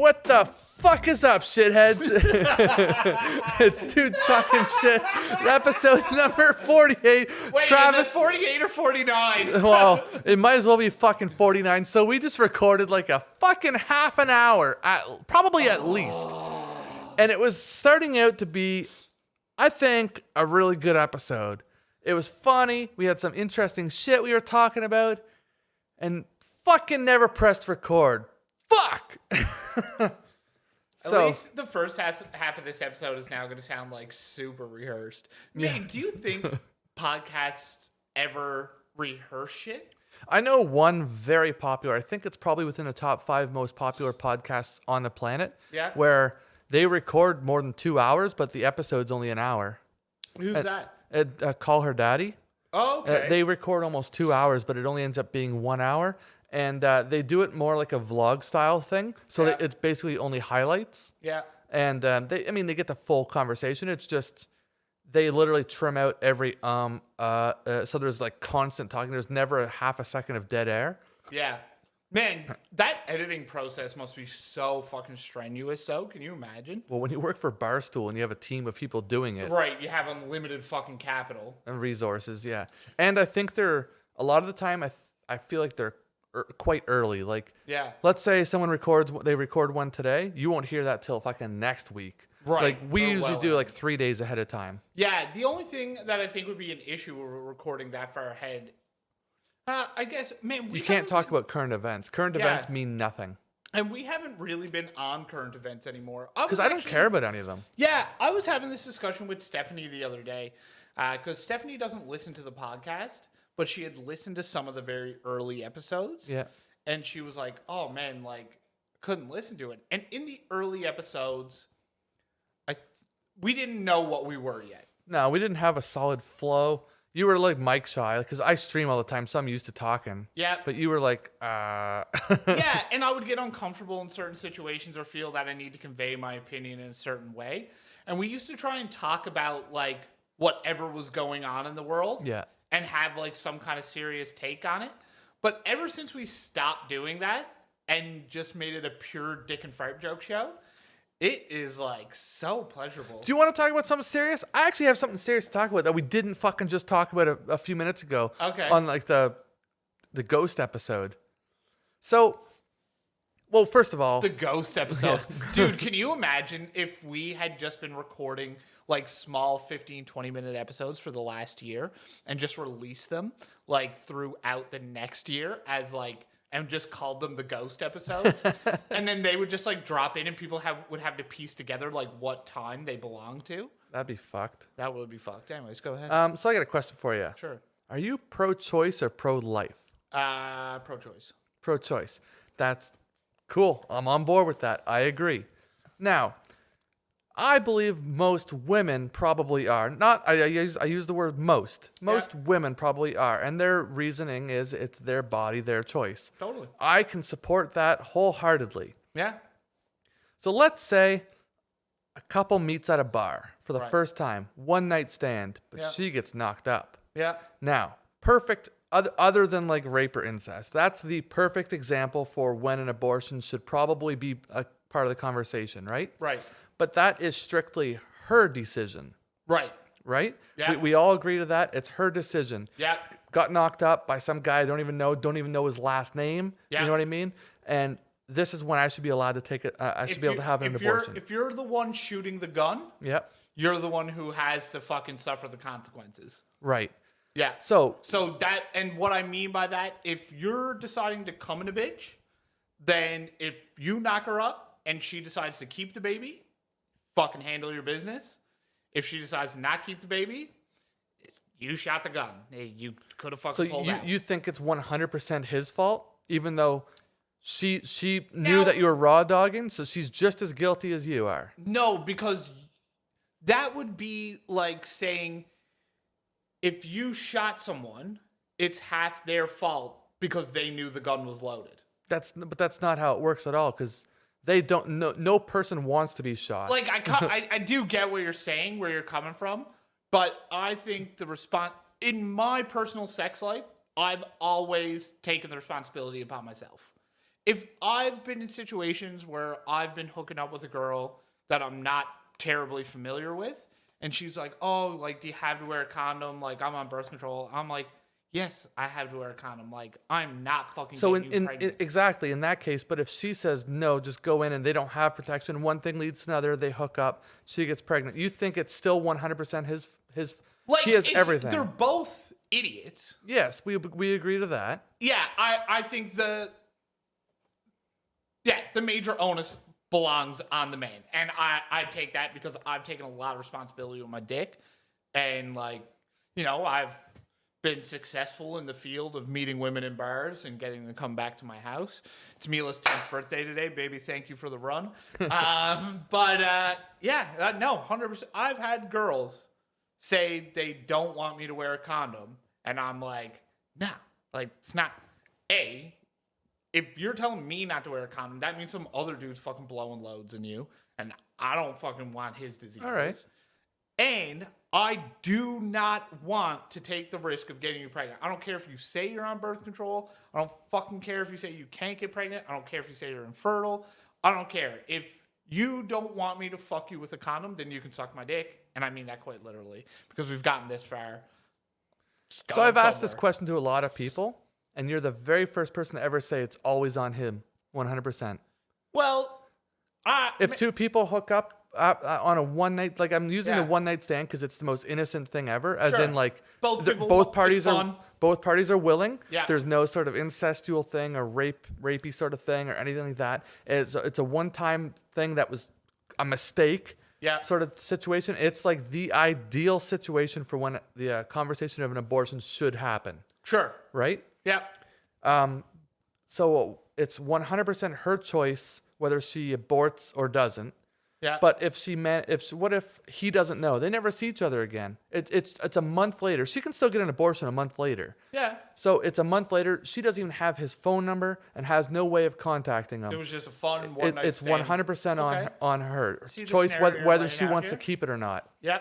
What the fuck is up, shitheads? It's Dudes Talking Shit, episode number 48. Wait, Travis, is it 48 or 49? well, it might as well be fucking 49. So we just recorded like a fucking half an hour, probably at least. And it was starting out to be, I think, a really good episode. It was funny. We had some interesting shit we were talking about. And fucking never pressed record. Fuck! At least the first half of this episode is now going to sound like super rehearsed. Man, do you think podcasts ever rehearse shit? I know one very popular, I think it's probably within the top 5 most popular podcasts on the planet. Yeah. Where they record more than 2 hours, but the episode's only an hour. Who's that? Call Her Daddy. Oh, okay. They record almost 2 hours, but it only ends up being 1 hour. And they do it more like a vlog style thing. So it's basically only highlights. Yeah. And they get the full conversation. It's just, they literally trim out every, so there's like constant talking. There's never a half a second of dead air. Yeah. Man, that editing process must be so fucking strenuous, though. Can you imagine? Well, when you work for Barstool and you have a team of people doing it. Right, you have unlimited fucking capital. And resources, yeah. And I think a lot of the time, I feel like they're quite early. Like, yeah. Let's say someone they record one today. You won't hear that till fucking next week. Right. Like, we usually do like 3 days ahead of time. Yeah, the only thing that I think would be an issue when we're recording that far ahead, I guess, man, you can't talk about current events. Current events mean nothing. And we haven't really been on current events anymore. Because I don't care about any of them. Yeah, I was having this discussion with Stephanie the other day. Because Stephanie doesn't listen to the podcast, but she had listened to some of the very early episodes. Yeah. And she was like, oh, man, like, couldn't listen to it. And in the early episodes, we didn't know what we were yet. No, we didn't have a solid flow. You were like mic shy, because I stream all the time, so I'm used to talking. Yeah. But you were like, Yeah, and I would get uncomfortable in certain situations or feel that I need to convey my opinion in a certain way. And we used to try and talk about, like, whatever was going on in the world. Yeah. And have, like, some kind of serious take on it. But ever since we stopped doing that and just made it a pure dick and fart joke show, it is, like, so pleasurable. Do you want to talk about something serious? I actually have something serious to talk about that we didn't fucking just talk about a few minutes ago. Okay. On, like, the ghost episode. So, well, first of all... The ghost episodes. Dude, can you imagine if we had just been recording, like, small 15, 20-minute episodes for the last year and just released them, like, throughout the next year as, like... and just called them the ghost episodes. And then they would just, like, drop in and people would have to piece together, like, what time they belong to. That'd be fucked. That would be fucked. Anyways, go ahead. So I got a question for you. Sure. Are you pro-choice or pro-life? Pro-choice. Pro-choice. That's cool. I'm on board with that. I agree. Now, I believe most women probably are. I use the word most. Most women probably are. And their reasoning is it's their body, their choice. Totally. I can support that wholeheartedly. Yeah. So let's say a couple meets at a bar for the first time. One night stand, but she gets knocked up. Yeah. Now, perfect, other than like rape or incest. That's the perfect example for when an abortion should probably be a part of the conversation, right? Right. But that is strictly her decision. Right. Right? Yeah. We all agree to that. It's her decision. Yeah. Got knocked up by some guy I don't even know his last name. Yeah. You know what I mean? And this is when I should be allowed to take it. I should be able to have an abortion. If you're the one shooting the gun, Yep. you're the one who has to fucking suffer the consequences. Right. Yeah. So that, and what I mean by that, if you're deciding to come in a bitch, then if you knock her up and she decides to keep the baby, fucking handle your business. If she decides to not keep the baby, you shot the gun. You could have fucking pulled out. So you think it's 100% his fault, even though she knew that you were raw dogging, so she's just as guilty as you are? No, because that would be like saying if you shot someone, it's half their fault because they knew the gun was loaded. But that's not how it works at all, because they don't. No person wants to be shot. Like I do get what you're saying, where you're coming from, but I think the response in my personal sex life, I've always taken the responsibility upon myself. if I've been in situations where I've been hooking up with a girl that I'm not terribly familiar with, and she's like, oh, like, do you have to wear a condom? Like, I'm on birth control. I'm like, yes, I have to wear a condom. Like, I'm not fucking So getting you pregnant. exactly in that case, but if she says no, just go in and they don't have protection, one thing leads to another, they hook up, she gets pregnant. You think it's still 100% his like, he has everything. They're both idiots. Yes, we agree to that. Yeah, I think the major onus belongs on the man. And I take that because I've taken a lot of responsibility with my dick. And, like, you know, I've been successful in the field of meeting women in bars and getting them to come back to my house. It's Mila's 10th birthday today. Baby, thank you for the run. No, 100%. I've had girls say they don't want me to wear a condom. And I'm like, nah. Like, it's not. If you're telling me not to wear a condom, that means some other dude's fucking blowing loads in you. And I don't fucking want his diseases. All right. And I do not want to take the risk of getting you pregnant. I don't care if you say you're on birth control. I don't fucking care if you say you can't get pregnant. I don't care if you say you're infertile. I don't care. If you don't want me to fuck you with a condom, then you can suck my dick. And I mean that quite literally because we've gotten this far. So I've asked this question to a lot of people, and you're the very first person to ever say it's always on him, 100%. Well, if two people hook up on a one night, like I'm using the one night stand because it's the most innocent thing ever, as in like both parties are willing. Yeah. There's no sort of incestual thing or rapey sort of thing or anything like that. It's a one-time thing that was a mistake. Yeah. Sort of situation. It's like the ideal situation for when the conversation of an abortion should happen. Sure. Right? Yeah. So it's 100% her choice whether she aborts or doesn't. Yeah. But what if he doesn't know? They never see each other again. It's a month later. She can still get an abortion a month later. Yeah. So it's a month later. She doesn't even have his phone number and has no way of contacting him. It was just a fun one night It's stand. 100% on her See the choice scenario whether you're she laying out wants to here? keep it or not. Yeah.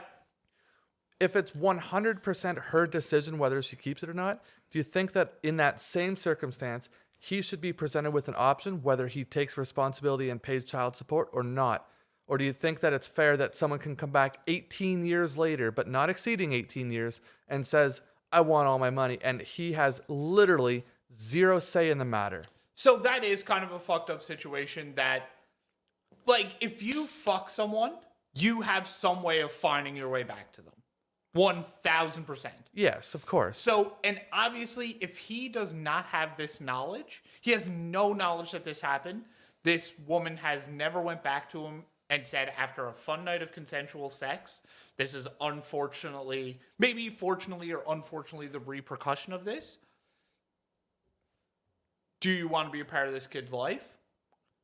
If it's 100% her decision whether she keeps it or not, do you think that in that same circumstance, he should be presented with an option whether he takes responsibility and pays child support or not? Or do you think that it's fair that someone can come back 18 years later, but not exceeding 18 years, and says, I want all my money, and he has literally zero say in the matter? So that is kind of a fucked up situation that, like, if you fuck someone, you have some way of finding your way back to them. 1,000%. Yes, of course. So, and obviously, if he does not have this knowledge, he has no knowledge that this happened. This woman has never went back to him and said, after a fun night of consensual sex, this is unfortunately, maybe fortunately or unfortunately, the repercussion of this. Do you want to be a part of this kid's life?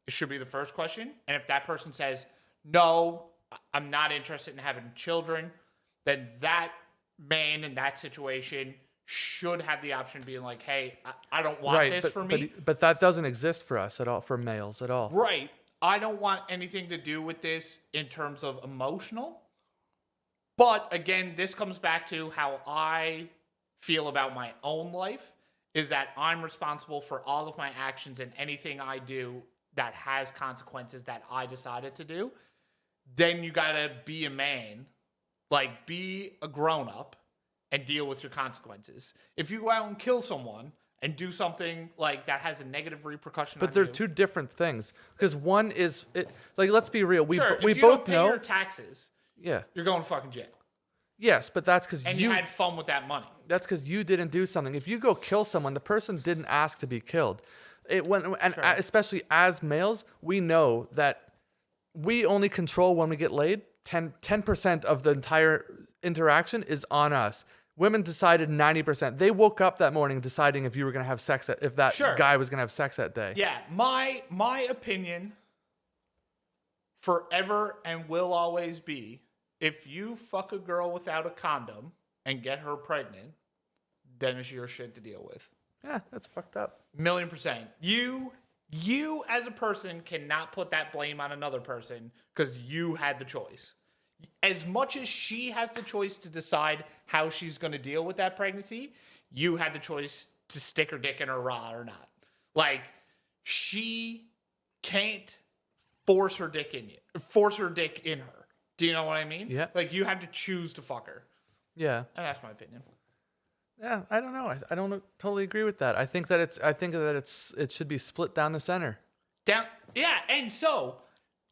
It should be the first question. And if that person says, no, I'm not interested in having children, then that man in that situation should have the option of being like, hey, I don't want this for me. But that doesn't exist for us at all, for males at all. Right. I don't want anything to do with this in terms of emotional. But again, this comes back to how I feel about my own life, is that I'm responsible for all of my actions, and anything I do that has consequences that I decided to do. Then you gotta be a man, like be a grown-up and deal with your consequences. If you go out and kill someone and do something like that has a negative repercussion on But they're you, two different things. Because one is, like, let's be real. We if you both don't pay know. your taxes, Yeah. you're going to fucking jail. Yes, but that's because And you had fun with that money. That's because you didn't do something. If you go kill someone, the person didn't ask to be killed. Especially as males, we know that we only control when we get laid. 10% of the entire interaction is on us. Women decided 90%. They woke up that morning deciding if you were going to have sex, if that guy was going to have sex that day. Yeah, my opinion forever and will always be, if you fuck a girl without a condom and get her pregnant, then it's your shit to deal with. Yeah, that's fucked up. 1,000,000%. You as a person cannot put that blame on another person because you had the choice. As much as she has the choice to decide how she's going to deal with that pregnancy, you had the choice to stick her dick in her raw or not. Like, she can't force her dick in her. Do you know what I mean? Yeah. Like, you have to choose to fuck her. Yeah. And that's my opinion. Yeah, I don't know. I don't totally agree with that. I think that it should be split down the center. Yeah, and so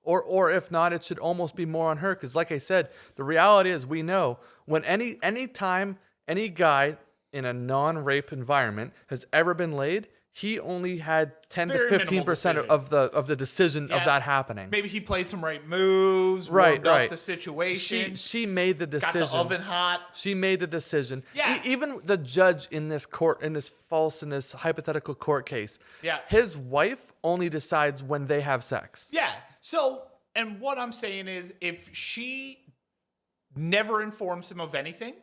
Or if not, it should almost be more on her. Because like I said, the reality is we know when any time any guy in a non-rape environment has ever been laid, he only had 10 Very to minimal 15% decision. of the decision of that happening. maybe he played some right moves, Right, warmed up right. the situation, She made the got decision. the oven hot. She made the decision. Yeah. Even the judge in this hypothetical court case. Yeah. His wife only decides when they have sex. Yeah. So, and what I'm saying is, if she never informs him of anything,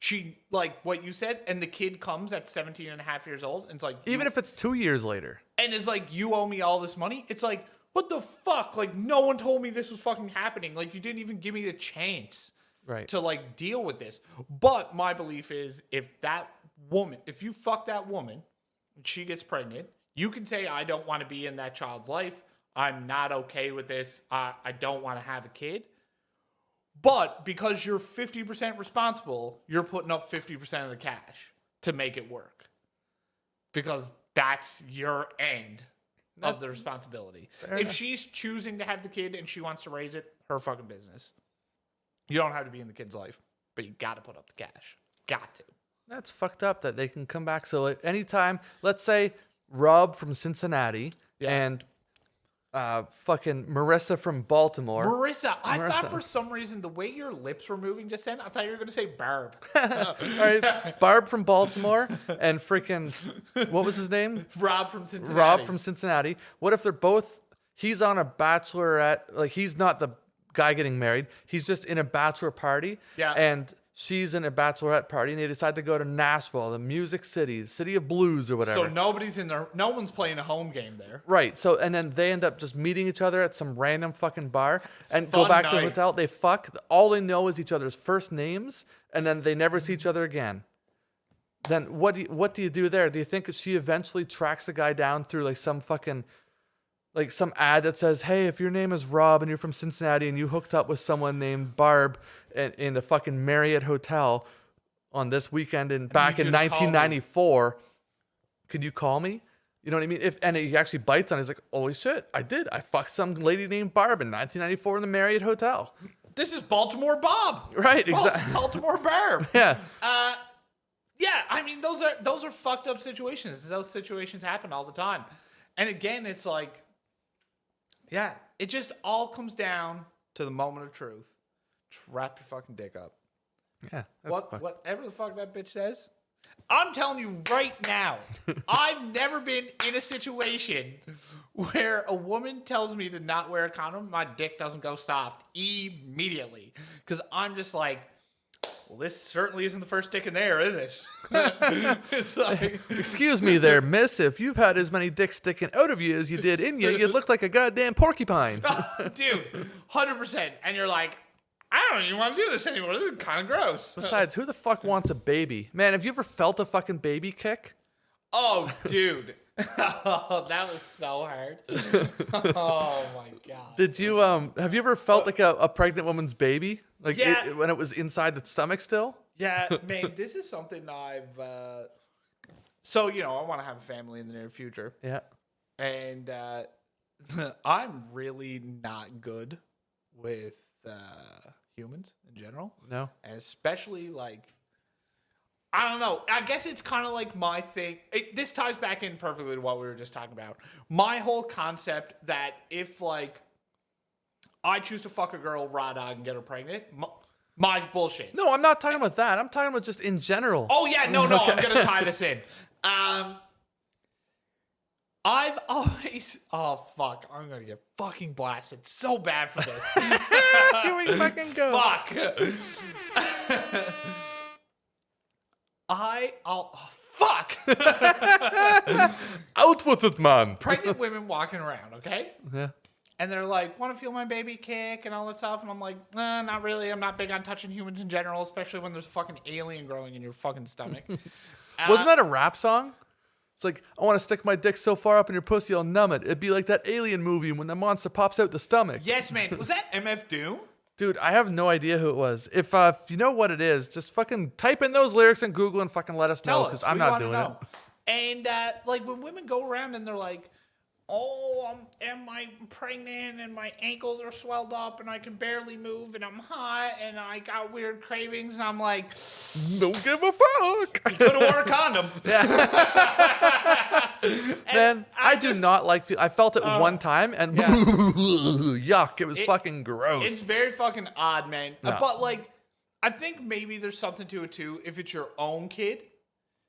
she, like what you said, and the kid comes at 17 and a half years old, and it's like, Even if it's 2 years later. and is like, you owe me all this money. It's like, what the fuck? Like, no one told me this was fucking happening. Like, you didn't even give me the chance Right. to like deal with this. But my belief is, if you fuck that woman and she gets pregnant, you can say, I don't want to be in that child's life. I'm not okay with this. I don't want to have a kid. But because you're 50% responsible, you're putting up 50% of the cash to make it work. Because that's your end of the responsibility. If she's choosing to have the kid and she wants to raise it, her fucking business. You don't have to be in the kid's life, but you got to put up the cash. Got to. That's fucked up that they can come back. So like, anytime, let's say Rob from Cincinnati and fucking Marissa from Baltimore. Marissa, I thought for some reason the way your lips were moving just then, I thought you were going to say Barb. All right, Barb from Baltimore and freaking, what was his name? Rob from Cincinnati. Rob from Cincinnati. What if they're both, he's on a bachelorette, like he's not the guy getting married. He's just in a bachelor party. Yeah. And she's in a bachelorette party and they decide to go to Nashville, the music city, city of blues or whatever. So nobody's in there. No one's playing a home game there. Right. So, and then they end up just meeting each other at some random fucking bar and go Fun back to the night. hotel. They fuck. All they know is each other's first names and then they never see each other again. Then what do you do there? Do you think she eventually tracks the guy down through like some fucking, like some ad that says, hey, if your name is Rob and you're from Cincinnati and you hooked up with someone named Barb in the fucking Marriott Hotel on this weekend back in you to call me. 1994, could you call me? You know what I mean? And he actually bites on it. He's like, holy shit, I did. I fucked some lady named Barb in 1994 in the Marriott Hotel. This is Baltimore Bob. Right, exactly. Baltimore Barb. Yeah. Yeah, I mean, those are fucked up situations. Those situations happen all the time. And again, it's like, yeah, it just all comes down to the moment of truth. Just wrap your fucking dick up. Yeah. Whatever the fuck that bitch says. I'm telling you right now, I've never been in a situation where a woman tells me to not wear a condom, my dick doesn't go soft immediately. Because I'm just like, well, this certainly isn't the first dick in there, is it? It's like, Excuse me there, miss. If you've had as many dicks sticking out of you as you did in you, you'd look like a goddamn porcupine. dude, 100%. And you're like, I don't even want to do this anymore. This is kind of gross. Besides, who the fuck wants a baby? Man, have you ever felt a fucking baby kick? Oh, dude. Oh, that was so hard. Oh, my God. Did you have you ever felt like a pregnant woman's baby? Like Yeah. when it was inside the stomach still? Yeah, man, this is something I've... So, you know, I want to have a family in the near future. Yeah. And I'm really not good with humans in general. No. And especially, like, I don't know. I guess it's kind of like my thing. This ties back in perfectly to what we were just talking about. My whole concept that if, like, I choose to fuck a girl raw dog and get her pregnant, my bullshit. No, I'm not talking about that. I'm talking about just in general. Oh, yeah. No, Okay. I'm going to tie this in. I've always... Oh, fuck. I'm going to get fucking blasted so bad for this. Here we fucking go. Fuck. Fuck. Out with it, man. Pregnant women walking around, okay? Yeah. And they're like, want to feel my baby kick and all that stuff. And I'm like, not really. I'm not big on touching humans in general, especially when there's a fucking alien growing in your fucking stomach. Wasn't that a rap song? It's like, I want to stick my dick so far up in your pussy, I'll numb it. It'd be like that Alien movie when the monster pops out the stomach. Yes, man. Was that MF Doom? Dude, I have no idea who it was. If you know what it is, just fucking type in those lyrics in Google and fucking let us know, because I'm not doing it. And like when women go around and they're like, oh, am I pregnant and my ankles are swelled up and I can barely move and I'm hot and I got weird cravings, and I'm like, don't give a fuck. You could have wore a condom. Man, I do not like. I felt it one time and yuck, it was fucking gross. It's very fucking odd, man. No. But like, I think maybe there's something to it too. If it's your own kid.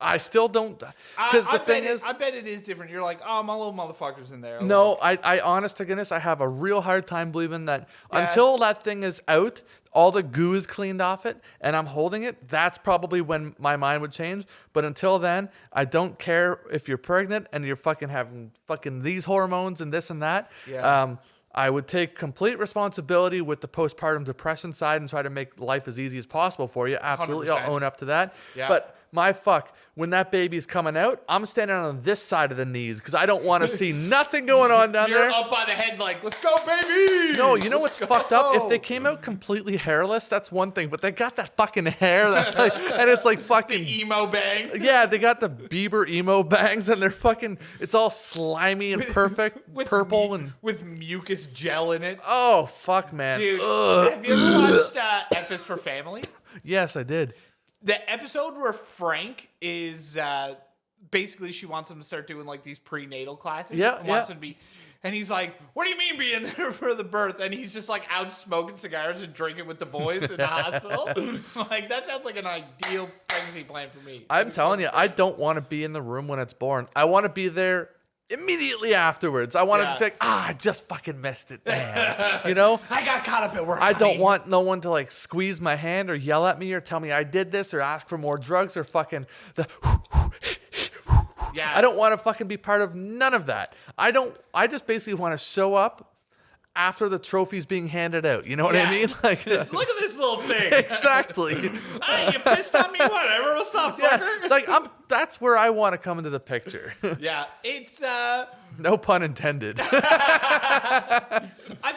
I still don't, because the thing is, I bet it is different. You're like, oh, my little motherfucker's in there. No, I honest to goodness, I have a real hard time believing that until that thing is out, all the goo is cleaned off it, and I'm holding it. That's probably when my mind would change. But until then, I don't care if you're pregnant and you're fucking having fucking these hormones and this and that. Yeah. I would take complete responsibility with the postpartum depression side and try to make life as easy as possible for you. Absolutely, 100%. I'll own up to that. Yeah. But my fuck, when that baby's coming out, I'm standing on this side of the knees because I don't want to see nothing going on down there. You're up by the head like, let's go, baby! No, you know what's fucked up? If they came out completely hairless, that's one thing. But they got that fucking hair that's like, and it's like fucking... The emo bang. Yeah, they got the Bieber emo bangs and they're fucking... It's all slimy and perfect, purple and... With mucus gel in it. Oh, fuck, man. Dude, Ugh. have you ever watched F is for Family? Yes, I did. The episode where Frank is basically she wants him to start doing like these prenatal classes. Yeah, and wants him to be, and he's like, "What do you mean being there for the birth?" And he's just like out smoking cigars and drinking with the boys in the hospital. Like that sounds like an ideal pregnancy plan for me. I'm telling you, I don't want to be in the room when it's born. I want to be there immediately afterwards. I want to just be like, I just fucking missed it, man. You know? I got caught up at work. I don't want no one to like squeeze my hand or yell at me or tell me I did this or ask for more drugs or fucking the Yeah. I don't want to fucking be part of none of that. I just basically want to show up after the trophy's being handed out. You know what I mean? Like, look at this little thing. Exactly. Hey, you pissed on me? Whatever. What's up, fucker? Yeah, like that's where I want to come into the picture. Yeah, it's No pun intended. I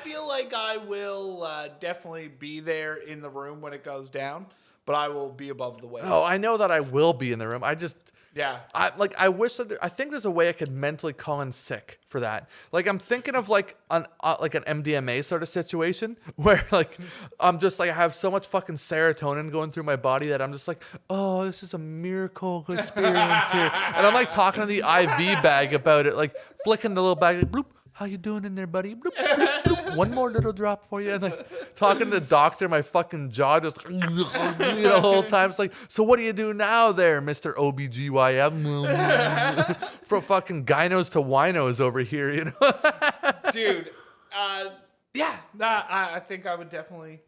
feel like I will definitely be there in the room when it goes down, but I will be above the waist. Oh, I know that I will be in the room. Yeah. I wish that I think there's a way I could mentally call in sick for that. Like I'm thinking of like an MDMA sort of situation where like I'm just like I have so much fucking serotonin going through my body that I'm just like, oh, this is a miracle experience here, and I'm like talking to the IV bag about it, like flicking the little bag, like, bloop. How you doing in there, buddy? Bloop, bloop, bloop. One more little drop for you. And like talking to the doctor, my fucking jaw just the whole time. It's like, so what do you do now there, Mr. OBGYN? From fucking gynos to winos over here, you know? Dude, yeah, I think I would definitely,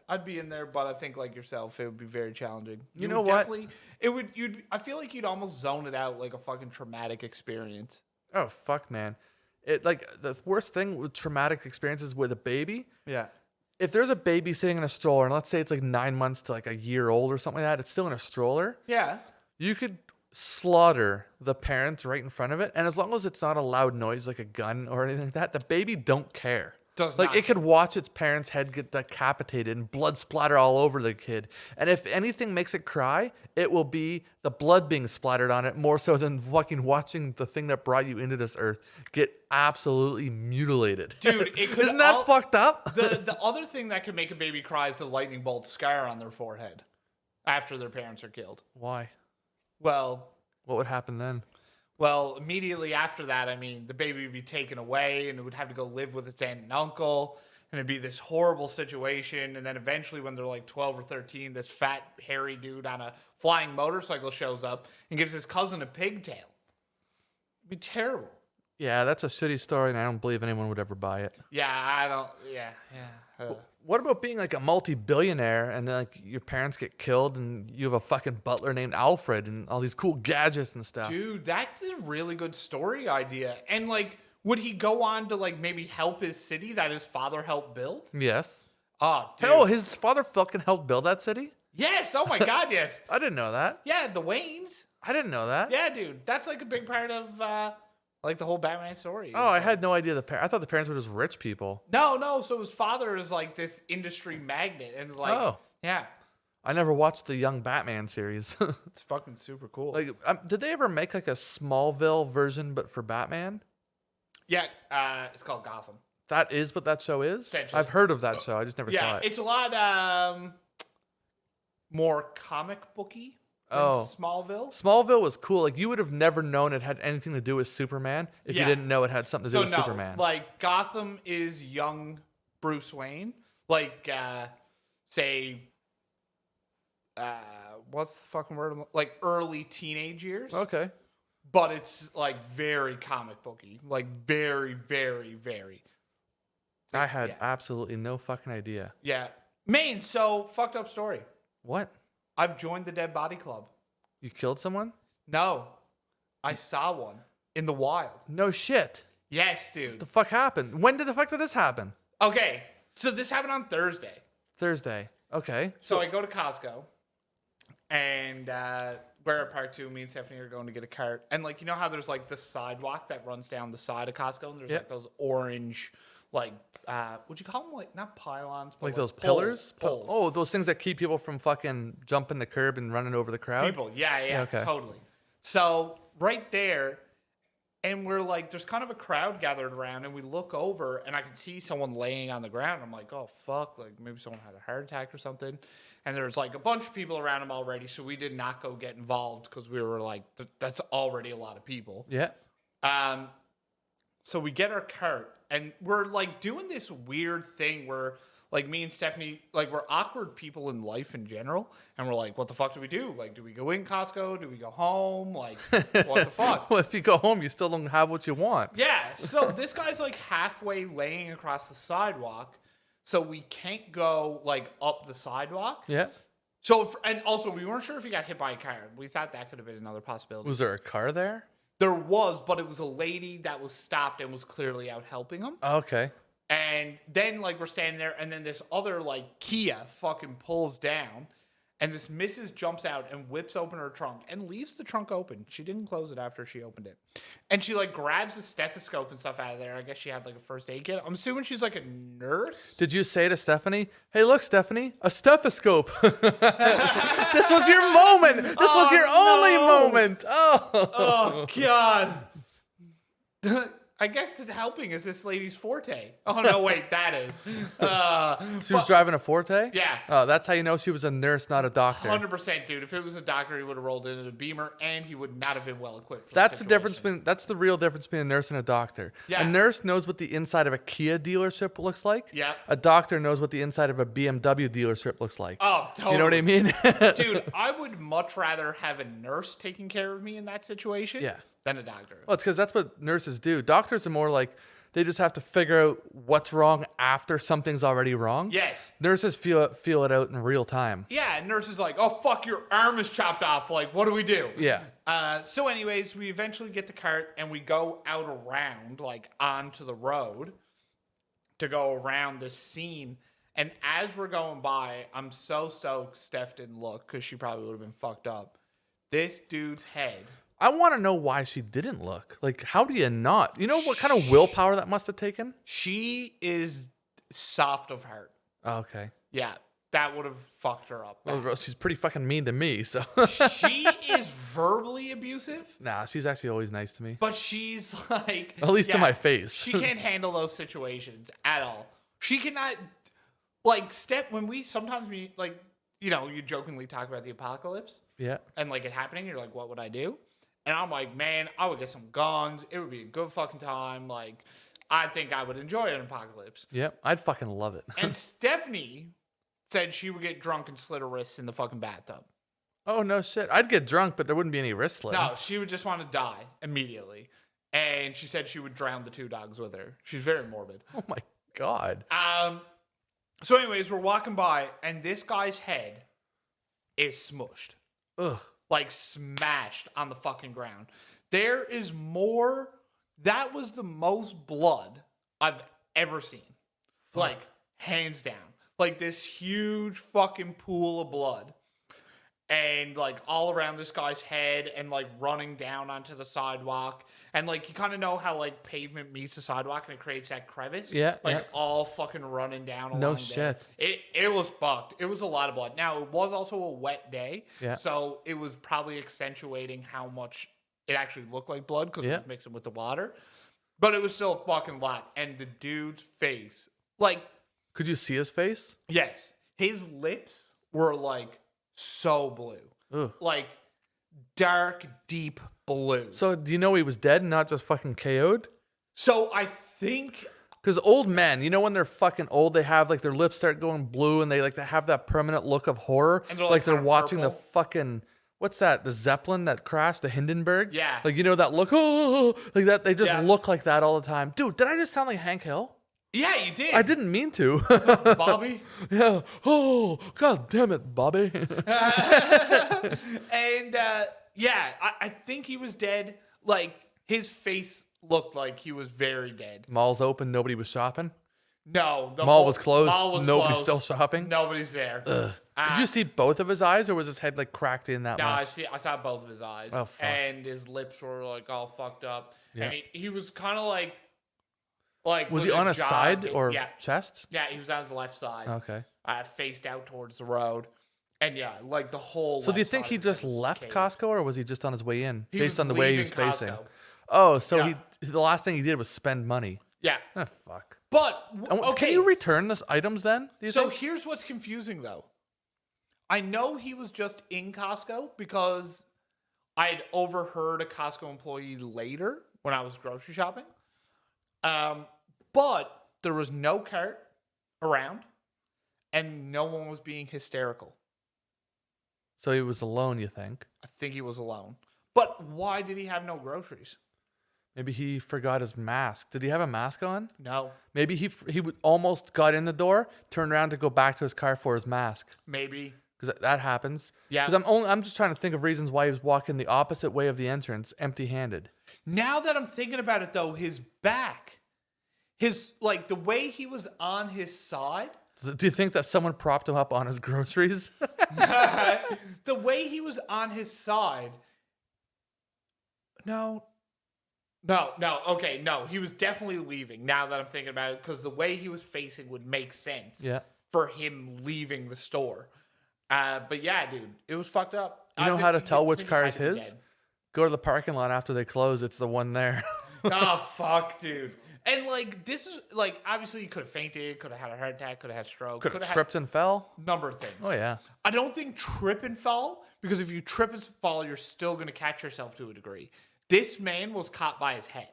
I'd be in there, but I think like yourself, it would be very challenging. You know what? I feel like you'd almost zone it out like a fucking traumatic experience. Oh, fuck, man. It like the worst thing with traumatic experiences with a baby. Yeah. If there's a baby sitting in a stroller, and let's say it's like 9 months to like a year old or something like that, it's still in a stroller. Yeah. You could slaughter the parents right in front of it, and as long as it's not a loud noise like a gun or anything like that, the baby don't care. It could watch its parents' head get decapitated and blood splatter all over the kid. And if anything makes it cry, it will be the blood being splattered on it more so than fucking watching the thing that brought you into this earth get absolutely mutilated. Dude, it could Isn't that fucked up? The other thing that could make a baby cry is the lightning bolt scar on their forehead after their parents are killed. Why? Well, what would happen then? Well, immediately after that, I mean, the baby would be taken away and it would have to go live with its aunt and uncle. And it'd be this horrible situation. And then eventually when they're like 12 or 13, this fat, hairy dude on a flying motorcycle shows up and gives his cousin a pigtail. It'd be terrible. Yeah, that's a shitty story, and I don't believe anyone would ever buy it. Yeah, I don't, yeah. What about being like a multi-billionaire and like your parents get killed and you have a fucking butler named Alfred and all these cool gadgets and stuff? Dude, that's a really good story idea. And like, would he go on to like maybe help his city that his father helped build? Yes. Oh, dude. Oh, his father fucking helped build that city? Yes. Oh my God, yes. I didn't know that. Yeah, the Waynes. I didn't know that. Yeah, dude. That's like a big part of like the whole Batman story. Oh, I had no idea. I thought the parents were just rich people. No. So his father is like this industry magnate, and like, Oh. yeah, I never watched the Young Batman series. it's fucking super cool. Like, did they ever make like a Smallville version, but for Batman? Yeah, it's called Gotham. That is what that show is? Essentially. I've heard of that show. I just never saw Yeah, it. it's a lot more comic booky than Smallville. Smallville was cool. Like, you would have never known it had anything to do with Superman if you Yeah. didn't know it had something to do with Superman. Like Gotham is young Bruce Wayne. Like, say, what's the fucking word? Like early teenage years. Okay. But it's like very comic booky. Like very, very, very. I had absolutely no fucking idea. Yeah. Maine, so fucked up story. What? I've joined the Dead Body Club. You killed someone? No. I saw one in the wild. No shit. Yes, dude. The fuck happened? When did the fuck did this happen? Okay. So this happened on Thursday. Thursday. Okay. So I go to Costco and where at Park 2, me and Stephanie are going to get a cart. And like, you know how there's like the sidewalk that runs down the side of Costco and there's like those orange, like, would you call them like, not pylons, but Like those pillars? Poles. Oh, those things that keep people from fucking jumping the curb and running over the crowd? People. Yeah, Okay. totally. So right there, and we're like, there's kind of a crowd gathered around, and we look over, and I can see someone laying on the ground. I'm like, oh, fuck, like maybe someone had a heart attack or something. And there's like a bunch of people around him already, so we did not go get involved because we were like, that's already a lot of people. Yeah. So we get our cart, and we're like doing this weird thing where like me and Stephanie, like we're awkward people in life in general, and we're like, what the fuck do we do? Like, do we go in Costco? Do we go home? Like, what the fuck? Well, if you go home, you still don't have what you want. Yeah. So this guy's like halfway laying across the sidewalk, so we can't go like up the sidewalk. Yeah. So and also we weren't sure if he got hit by a car. We thought that could have been another possibility. Was there a car there? There was, but it was a lady that was stopped and was clearly out helping him. Okay. And then, like, we're standing there, and then this other, like, Kia fucking pulls down, and this missus jumps out and whips open her trunk and leaves the trunk open. She didn't close it after she opened it. And she, like, grabs the stethoscope and stuff out of there. I guess she had, like, a first aid kit. I'm assuming she's, like, a nurse. Did you say to Stephanie, hey, look, Stephanie, a stethoscope. This was your moment. This was your only moment. Oh, God. I guess that helping is this lady's forte. Oh, no, wait, that is. she was driving a Forte? Yeah. Oh, that's how you know she was a nurse, not a doctor. 100%, dude. If it was a doctor, he would have rolled in a Beamer, and he would not have been well equipped. That's the difference between. That's the real difference between a nurse and a doctor. Yeah. A nurse knows what the inside of a Kia dealership looks like. Yeah. A doctor knows what the inside of a BMW dealership looks like. Oh, totally. You know what I mean? Dude, I would much rather have a nurse taking care of me in that situation than a doctor. Well, it's because that's what nurses do. Doctors are more like they just have to figure out what's wrong after something's already wrong. Yes. Nurses feel it out in real time. Yeah, and nurse is like, oh, fuck, your arm is chopped off. Like, what do we do? Yeah. So anyways, we eventually get the cart, and we go out around, like, onto the road to go around this scene. And as we're going by, I'm so stoked Steph didn't look because she probably would have been fucked up. This dude's head. I want to know why she didn't look. Like, how do you not? You know what kind of willpower that must have taken? She is soft of heart. Oh, okay. Yeah, that would have fucked her up. Well, she's pretty fucking mean to me, so. She is verbally abusive. Nah, she's actually always nice to me. But she's like... At least to my face. She can't handle those situations at all. She cannot... Like, when we sometimes meet, like, you know, you jokingly talk about the apocalypse. Yeah. And, like, it happening, you're like, what would I do? And I'm like, man, I would get some guns. It would be a good fucking time. Like, I think I would enjoy an apocalypse. Yep, I'd fucking love it. And Stephanie said she would get drunk and slit her wrists in the fucking bathtub. Oh, no shit. I'd get drunk, but there wouldn't be any wrist slitting. No, she would just want to die immediately. And she said she would drown the two dogs with her. She's very morbid. Oh, my God. So anyways, we're walking by, and this guy's head is smushed. Ugh. Like, smashed on the fucking ground. There is more... That was the most blood I've ever seen. Fuck. Like, hands down. Like, this huge fucking pool of blood. and like all around this guy's head and like running down onto the sidewalk. And like you kind of know how like pavement meets the sidewalk and it creates that crevice. Yeah, Like yeah. all fucking running down along No there. shit. It was fucked. It was a lot of blood. Now it was also a wet day. Yeah. So it was probably accentuating how much it actually looked like blood because it was mixing with the water. But it was still a fucking lot. And the dude's face, like, Could you see his face? yes, his lips were like so blue. Ugh. Like dark, deep blue. So do you know he was dead and not just fucking KO'd? So I think Because old men, you know, when they're fucking old, they have like their lips start going blue and they like to have that permanent look of horror. And they're, like they're kinda watching purple. the fucking, what's that? The Zeppelin that crashed, the Hindenburg? Yeah. Like, you know, that look, oh, like that. They just Yeah. look like that all the time. Dude, did I just sound like Hank Hill? yeah, you did. I didn't mean to. Bobby. Yeah. Oh, God damn it, Bobby. And yeah, I think he was dead. Like his face looked like he was very dead. Mall's open. Nobody was shopping. No, the Mall was closed. Mall was Nobody's closed. still shopping. Nobody's there. Did you see both of his eyes or was his head like cracked in that No, much? I saw both of his eyes. Oh, fuck. And his lips were like all fucked up. Yeah. And he was kind of like Was he with on a his jog. side or yeah. chest? Yeah, he was on his left side. Okay. Faced out towards the road. And yeah, like the whole So do you left think side he of his just head was left caved. Costco or was he just on his way in He based was on the way he was leaving facing? Costco. Oh, so Yeah. the last thing he did was spend money. Yeah. Oh, fuck. But Can okay. you return this items then? Do you So think? here's what's confusing though. I know he was just in Costco because I had overheard a Costco employee later when I was grocery shopping. But there was no cart around and no one was being hysterical. So he was alone, you think? I think he was alone. But why did he have no groceries? Maybe he forgot his mask. Did he have a mask on? No. Maybe he almost got in the door, turned around to go back to his car for his mask. Maybe. Because that happens. Yeah. Because I'm just trying to think of reasons why he was walking the opposite way of the entrance, empty-handed. Now that I'm thinking about it though, his back, the way he was on his side, Do you think that someone propped him up on his groceries? the way he was on his side. No, he was definitely leaving now that I'm thinking about it because the way he was facing would make sense Yeah. for him leaving the store. But yeah, dude, it was fucked up. You know how to tell which car is his? Go to the parking lot after they close. It's the one there. Oh, fuck, dude. And like, this is like, obviously you could have fainted, could have had a heart attack, could have had stroke, Could have tripped and fell. number of things. Oh, yeah. I don't think trip and fall, because if you trip and fall, you're still going to catch yourself to a degree. This man was caught by his head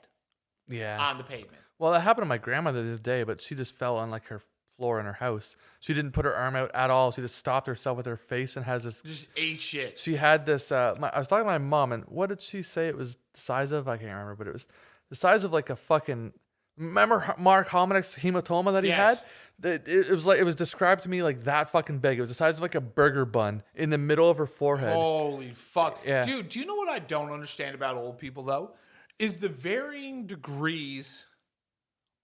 Yeah. on the pavement. Well, that happened to my grandmother the other day, but she just fell on like her floor in her house. She didn't put her arm out at all. She just stopped herself with her face and has this. Just ate shit. She had this. I was talking to my mom, and what did she say it was the size of? I can't remember, but it was the size of like a fucking. Remember Mark Hominick's hematoma that he Yes. had? It was described to me like that fucking big. It was the size of like a burger bun in the middle of her forehead. Holy fuck. Yeah. Dude, do you know what I don't understand about old people, though? Is the varying degrees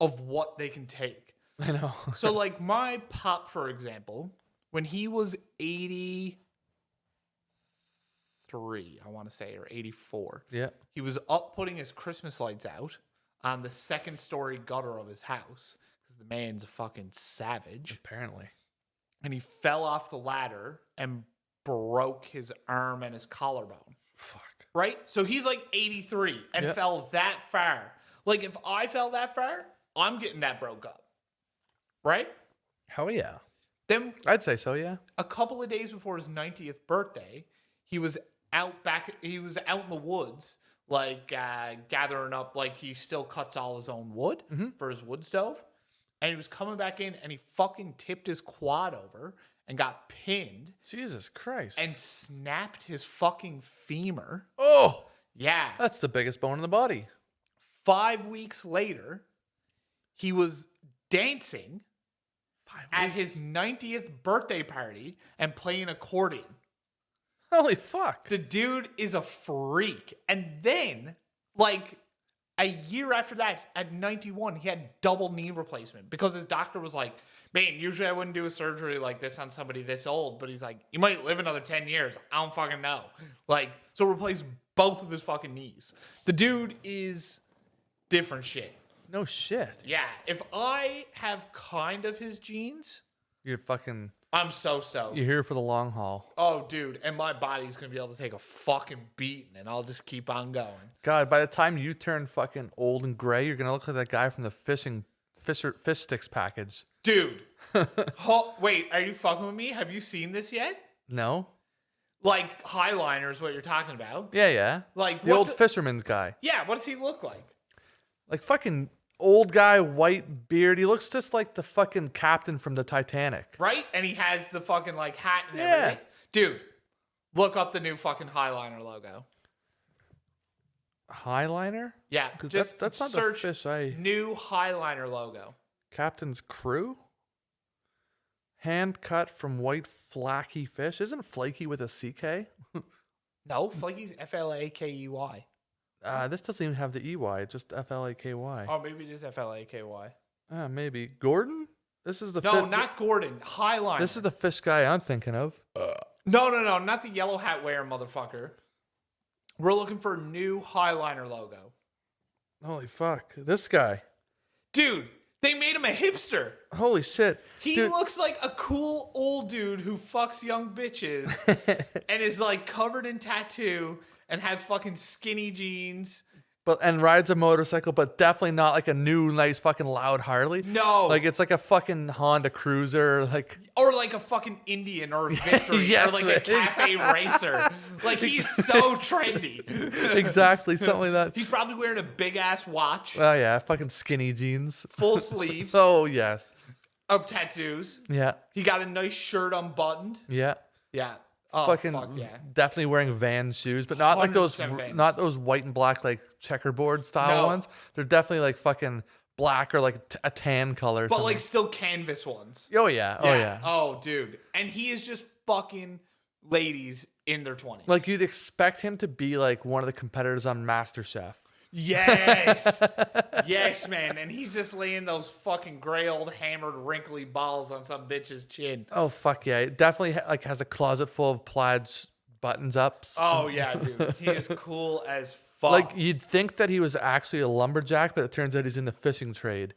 of what they can take. I know. So, like, my pop, for example, when he was 83, I want to say, or 84, Yeah. he was up putting his Christmas lights out on the second story gutter of his house because the man's a fucking savage. Apparently. And he fell off the ladder and broke his arm and his collarbone. Fuck. Right? So he's like 83 and Yep. fell that far. Like, if I fell that far, I'm getting that broke up. Right? Hell yeah. Then I'd say so. Yeah. a couple of days before his 90th birthday, he was out in the woods, like gathering up, like he still cuts all his own wood for his wood stove. And he was coming back in and he fucking tipped his quad over and got pinned Jesus Christ. and snapped his fucking femur. oh, Yeah. that's the biggest bone in the body. 5 weeks later, he was dancing at his 90th birthday party and playing accordion. Holy fuck. The dude is a freak. And then, like, a year after that, at 91, he had double knee replacement because his doctor was like, man, usually I wouldn't do a surgery like this on somebody this old, but he's like, you might live another 10 years. I don't fucking know. Like, so replace both of his fucking knees. The dude is different shit. No shit. Yeah, if I have kind of his genes, You're fucking. I'm so stoked. You're here for the long haul. Oh, dude, and my body's gonna be able to take a fucking beating, and I'll just keep on going. God, by the time you turn fucking old and gray, you're gonna look like that guy from the fish sticks package. Dude, wait, are you fucking with me? Have you seen this yet? No. Like Highliner is what you're talking about. Yeah. Like The old fisherman's guy. Yeah, what does he look like? Like fucking old guy, white beard. He looks just like the fucking captain from the Titanic. Right? And he has the fucking like hat and Yeah. everything. Dude, look up the new fucking Highliner logo. Highliner? Yeah, 'Cause just that's not the search fish I... new Highliner logo. Captain's crew? Hand cut from white flaky fish. Isn't flaky with a CK? No, Flaky's Flakey. This doesn't even have the EY, just FLAKY. Oh, maybe it is Flaky. Maybe. Gordon? This is the No, not Gordon. Highliner. This is the fish guy I'm thinking of. No, not the yellow hat wearer motherfucker. We're looking for a new Highliner logo. Holy fuck. This guy. Dude, they made him a hipster. Holy shit. He Dude. looks like a cool old dude who fucks young bitches and is like covered in tattoo and has fucking skinny jeans. And rides a motorcycle, but definitely not like a new, nice, fucking loud Harley. No. Like it's like a fucking Honda Cruiser. Like Or like a fucking Indian or a Victory Yes, or like man. a cafe racer. Like he's so trendy. exactly, something like that. He's probably wearing a big ass watch, Oh yeah, fucking skinny jeans. full sleeves Oh yes. of tattoos. Yeah. He got a nice shirt unbuttoned. Yeah. Yeah. Oh, Fucking fuck yeah. definitely wearing Vans shoes, but not like those 100% Vans. not those white and black like checkerboard style No. ones. They're definitely like fucking black or like a tan color. Or But something. like still canvas ones. oh yeah. Oh yeah. Oh, dude. And he is just fucking ladies in their 20s. Like you'd expect him to be like one of the competitors on MasterChef. Yes. Yes, man. And he's just laying those fucking gray old hammered wrinkly balls on some bitch's chin. Oh fuck yeah! It definitely like has a closet full of plaid buttons ups. Oh, yeah, dude. He is cool as fuck. Like you'd think that he was actually a lumberjack, but it turns out he's in the fishing trade.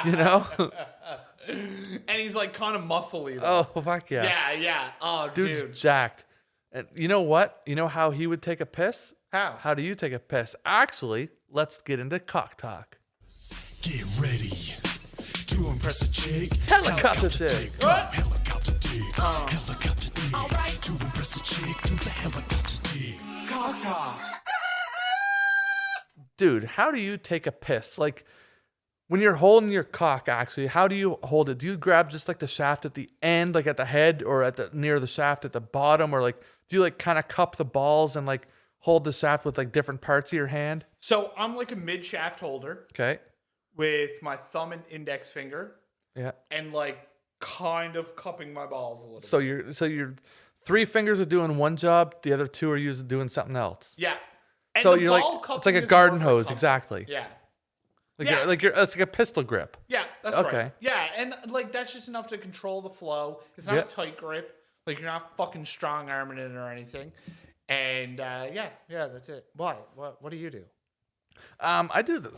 You know? And he's like kind of muscly, though. Oh fuck yeah! Yeah. Oh, Dude's dude. jacked. And you know what? You know how he would take a piss? How? How do you take a piss? Actually, let's get into cock talk. Get ready to impress a chick. Helicopter dick. What? Helicopter dick. Helicopter dick. All right. To impress a chick, do the helicopter dick. Dude, how do you take a piss? Like when you're holding your cock, actually, how do you hold it? Do you grab just like the shaft at the end, like at the head, or at the near the shaft at the bottom, or like do you like kind of cup the balls and like hold the shaft with like different parts of your hand? So I'm like a mid shaft holder Okay. with my thumb and index finger Yeah. and like kind of cupping my balls a little So bit. your three fingers are doing one job, the other two are doing something else. Yeah. And So the you're like ball it's cupping like a is garden more for hose, cupping. exactly. Yeah. Like Yeah. it's like a pistol grip. Yeah, that's Okay. right. Yeah, and like that's just enough to control the flow. It's not Yeah. a tight grip. Like you're not fucking strong arming it or anything. And yeah, that's it. Why? What do you do? I do the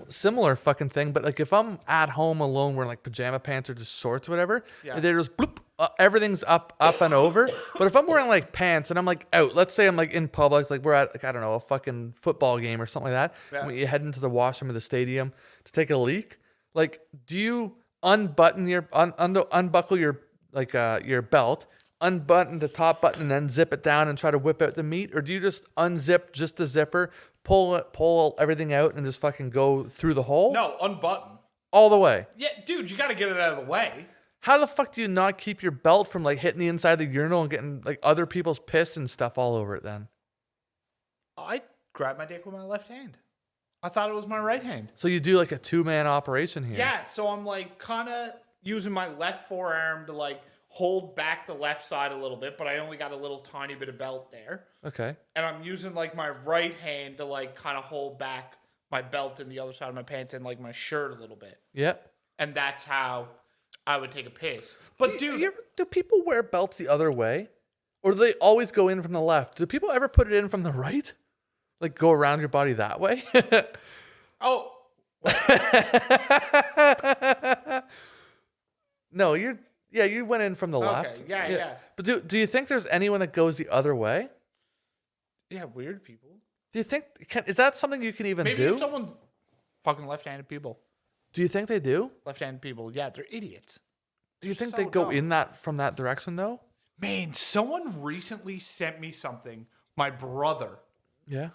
similar fucking thing, but like if I'm at home alone wearing like pajama pants or just shorts or whatever, Yeah. they're just bloop, everything's up and over. But if I'm wearing like pants and I'm like out, let's say I'm like in public, like we're at like, I don't know, a fucking football game or something like that. Yeah. When you head into the washroom of the stadium to take a leak, like do you unbutton your unbuckle your like your belt, unbutton the top button and then zip it down and try to whip out the meat, or do you just unzip just the zipper, pull everything out and just fucking go through the hole No, unbutton. all the way? Yeah, dude, you got to get it out of the way. How the fuck do you not keep your belt from like hitting the inside of the urinal and getting like other people's piss and stuff all over it then? I grab my dick with my left hand. I thought it was my right hand. So you do like a 2-man operation here. Yeah, so I'm like kind of using my left forearm to like hold back the left side a little bit, but I only got a little tiny bit of belt there. Okay. And I'm using like my right hand to like kind of hold back my belt in the other side of my pants and like my shirt a little bit. Yep. And that's how I would take a piss. But dude, Do people wear belts the other way? Or do they always go in from the left? Do people ever put it in from the right? Like go around your body that way? oh, No, you went in from the left. Yeah. But do you think there's anyone that goes the other way? Yeah, weird people. Do you think is that something you can even Maybe do? if someone fucking left-handed people. Do you think they do? Left-handed people, yeah, they're idiots. Do you think So they go dumb. in that from that direction though? Man, someone recently sent me something. My brother Yeah.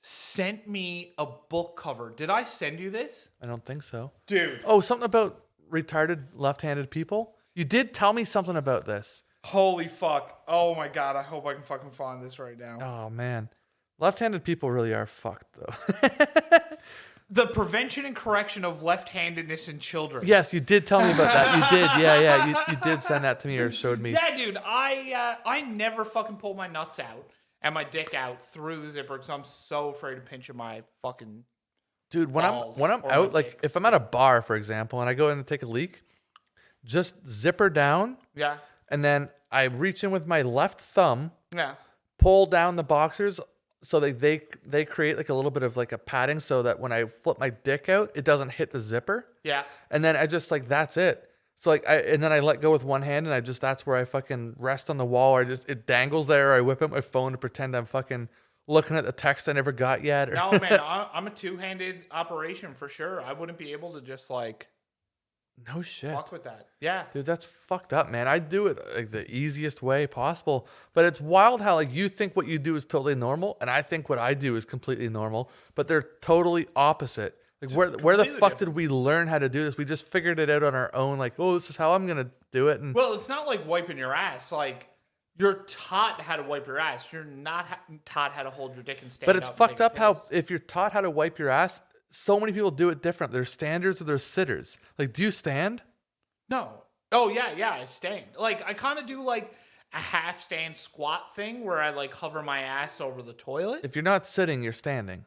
sent me a book cover. Did I send you this? I don't think so. Dude. Oh, something about retarded left-handed people? You did tell me something about this. Holy fuck. Oh my god, I hope I can fucking find this right now. Oh man. Left-handed people really are fucked though. The prevention and correction of left-handedness in children. Yes, you did tell me about that. You did. Yeah. You did send that to me or showed me. Yeah, dude, I never fucking pull my nuts out and my dick out through the zipper because I'm so afraid of pinching my fucking Dude, when balls I'm or out, my like dick. if I'm at a bar, for example, and I go in to take a leak, just zipper down, Yeah. and then I reach in with my left thumb, Yeah. pull down the boxers so they create like a little bit of like a padding so that when I flip my dick out, it doesn't hit the zipper. Yeah. And then I just like that's it. So like and then I let go with one hand and that's where I fucking rest on the wall or it dangles there or I whip out my phone to pretend I'm fucking looking at the text I never got yet. Or No, man, I'm a two-handed operation for sure. I wouldn't be able to just like no shit. fuck with that. Yeah. Dude, that's fucked up, man. I do it like the easiest way possible. But it's wild how like you think what you do is totally normal and I think what I do is completely normal, but they're totally opposite. Like where the completely fuck did we learn how to do this? We just figured it out on our own like, "Oh, this is how I'm going to do it." And Well, it's not like wiping your ass. Like you're taught how to wipe your ass. You're not taught how to hold your dick and stand but it's up and fucked take a up how piss. if you're taught how to wipe your ass, so many people do it different. There's standers or there's sitters. Like, do you stand? No. Oh yeah, I stand. Like I kind of do like a half stand squat thing where I like hover my ass over the toilet. If you're not sitting, you're standing.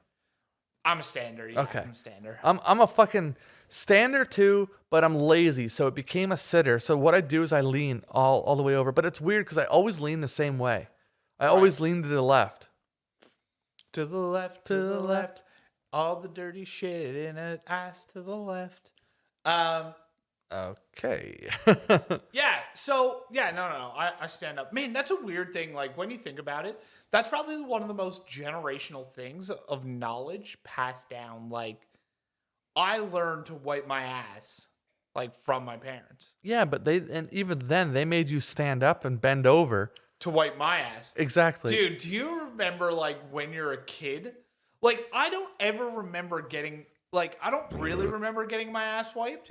I'm a stander. Yeah, Okay. I'm a stander. I'm a fucking stander too, but I'm lazy, so it became a sitter. So what I do is I lean all the way over, but it's weird because I always lean the same way. I always lean to the left. To the left, to the left. All the dirty shit in an ass to the left. Okay. Yeah, so, yeah, no, I stand up. Man, that's a weird thing. Like, when you think about it, that's probably one of the most generational things of knowledge passed down. Like, I learned to wipe my ass, like, from my parents. Yeah, but even then they made you stand up and bend over. To wipe my ass. Exactly. Dude, do you remember, like, when you're a kid? Like, I don't ever remember getting, like, I don't really remember getting my ass wiped.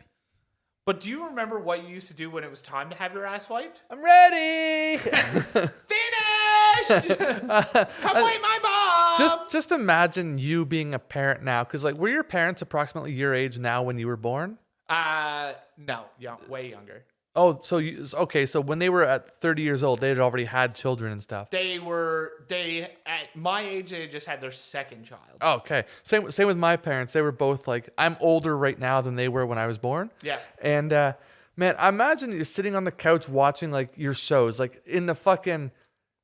But do you remember what you used to do when it was time to have your ass wiped? I'm ready. Finished! Come wipe my bum! Just imagine you being a parent now, because like, were your parents approximately your age now when you were born? No, way younger. Oh, so so when they were at 30 years old, they had already had children and stuff. At my age, they had just had their second child. Oh, okay. Same with my parents. They were both like, I'm older right now than they were when I was born. Yeah. And man, I imagine you're sitting on the couch watching like your shows, like in the fucking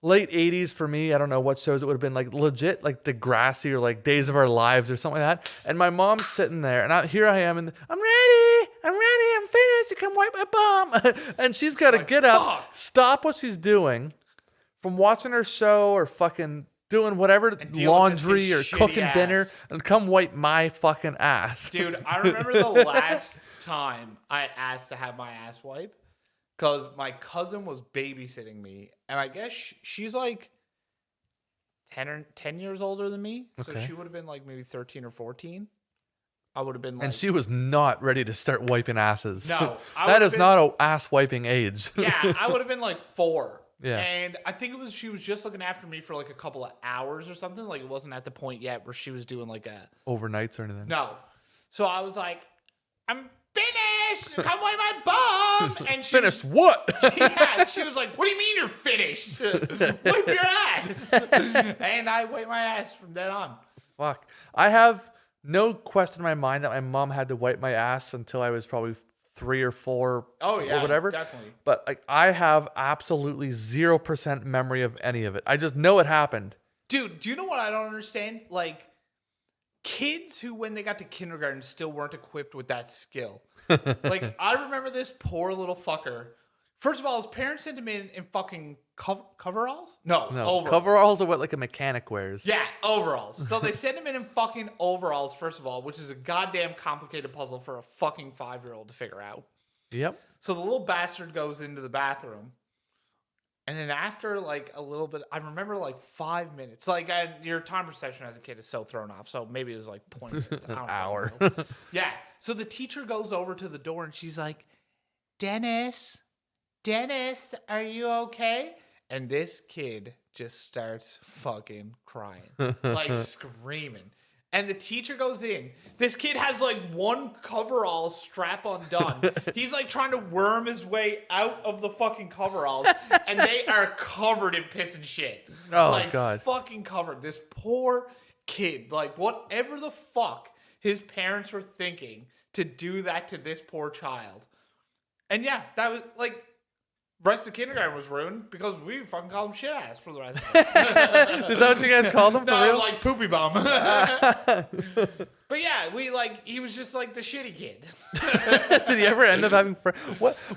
late 80s for me. I don't know what shows it would have been, like legit, like Degrassi or like Days of Our Lives or something like that. And my mom's sitting there, and here I am, and I'm ready, I'm finished. You come wipe my bum. And she's got to get up, stop what she's doing from watching her show or fucking doing whatever, deal with laundry this or kid's cooking shitty dinner, ass. and come wipe my fucking ass. Dude, I remember the last time I asked to have my ass wiped because my cousin was babysitting me. And I guess she's like 10 years older than me. So Okay. she would have been like maybe 13 or 14. I would have been like... And she was not ready to start wiping asses. No, I that would've is been- not a ass wiping age. Yeah, I would have been like 4. Yeah. And I think she was just looking after me for like a couple of hours or something. Like it wasn't at the point yet where she was doing like a... Overnights or anything. No. So I was like, I'm finished. finished. Come wipe my bum. And she Finished what? yeah, she was like, what do you mean you're finished? Wipe your ass. And I wiped my ass from then on. Fuck. I have no question in my mind that my mom had to wipe my ass until I was probably 3 or 4 Oh, yeah, or whatever. definitely. But like, I have absolutely 0% memory of any of it. I just know it happened. Dude, do you know what I don't understand? Like, kids who, when they got to kindergarten, still weren't equipped with that skill. Like, I remember this poor little fucker. First of all, his parents sent him in fucking coveralls? No, overalls. Coveralls are what like a mechanic wears. Yeah, overalls. So they sent him in fucking overalls, first of all, which is a goddamn complicated puzzle for a fucking 5-year-old to figure out. Yep. So the little bastard goes into the bathroom. And then after like a little bit, I remember like 5 minutes. Like your time perception as a kid is so thrown off. So maybe it was like 20 minutes. I don't Hour. know. Yeah. So the teacher goes over to the door and she's like, Dennis, are you okay? And this kid just starts fucking crying, like screaming. And the teacher goes in. This kid has like one coverall strap undone. He's like trying to worm his way out of the fucking coveralls, and they are covered in piss and shit. Oh, like, God. Fucking covered. This poor kid, like whatever the fuck his parents were thinking to do that to this poor child. And yeah, that was like, rest of kindergarten was ruined because we fucking called him shit ass for the rest of it. Is that what you guys called him for No, real? like poopy bum. But yeah, he was just like the shitty kid. Did he ever end up having friends?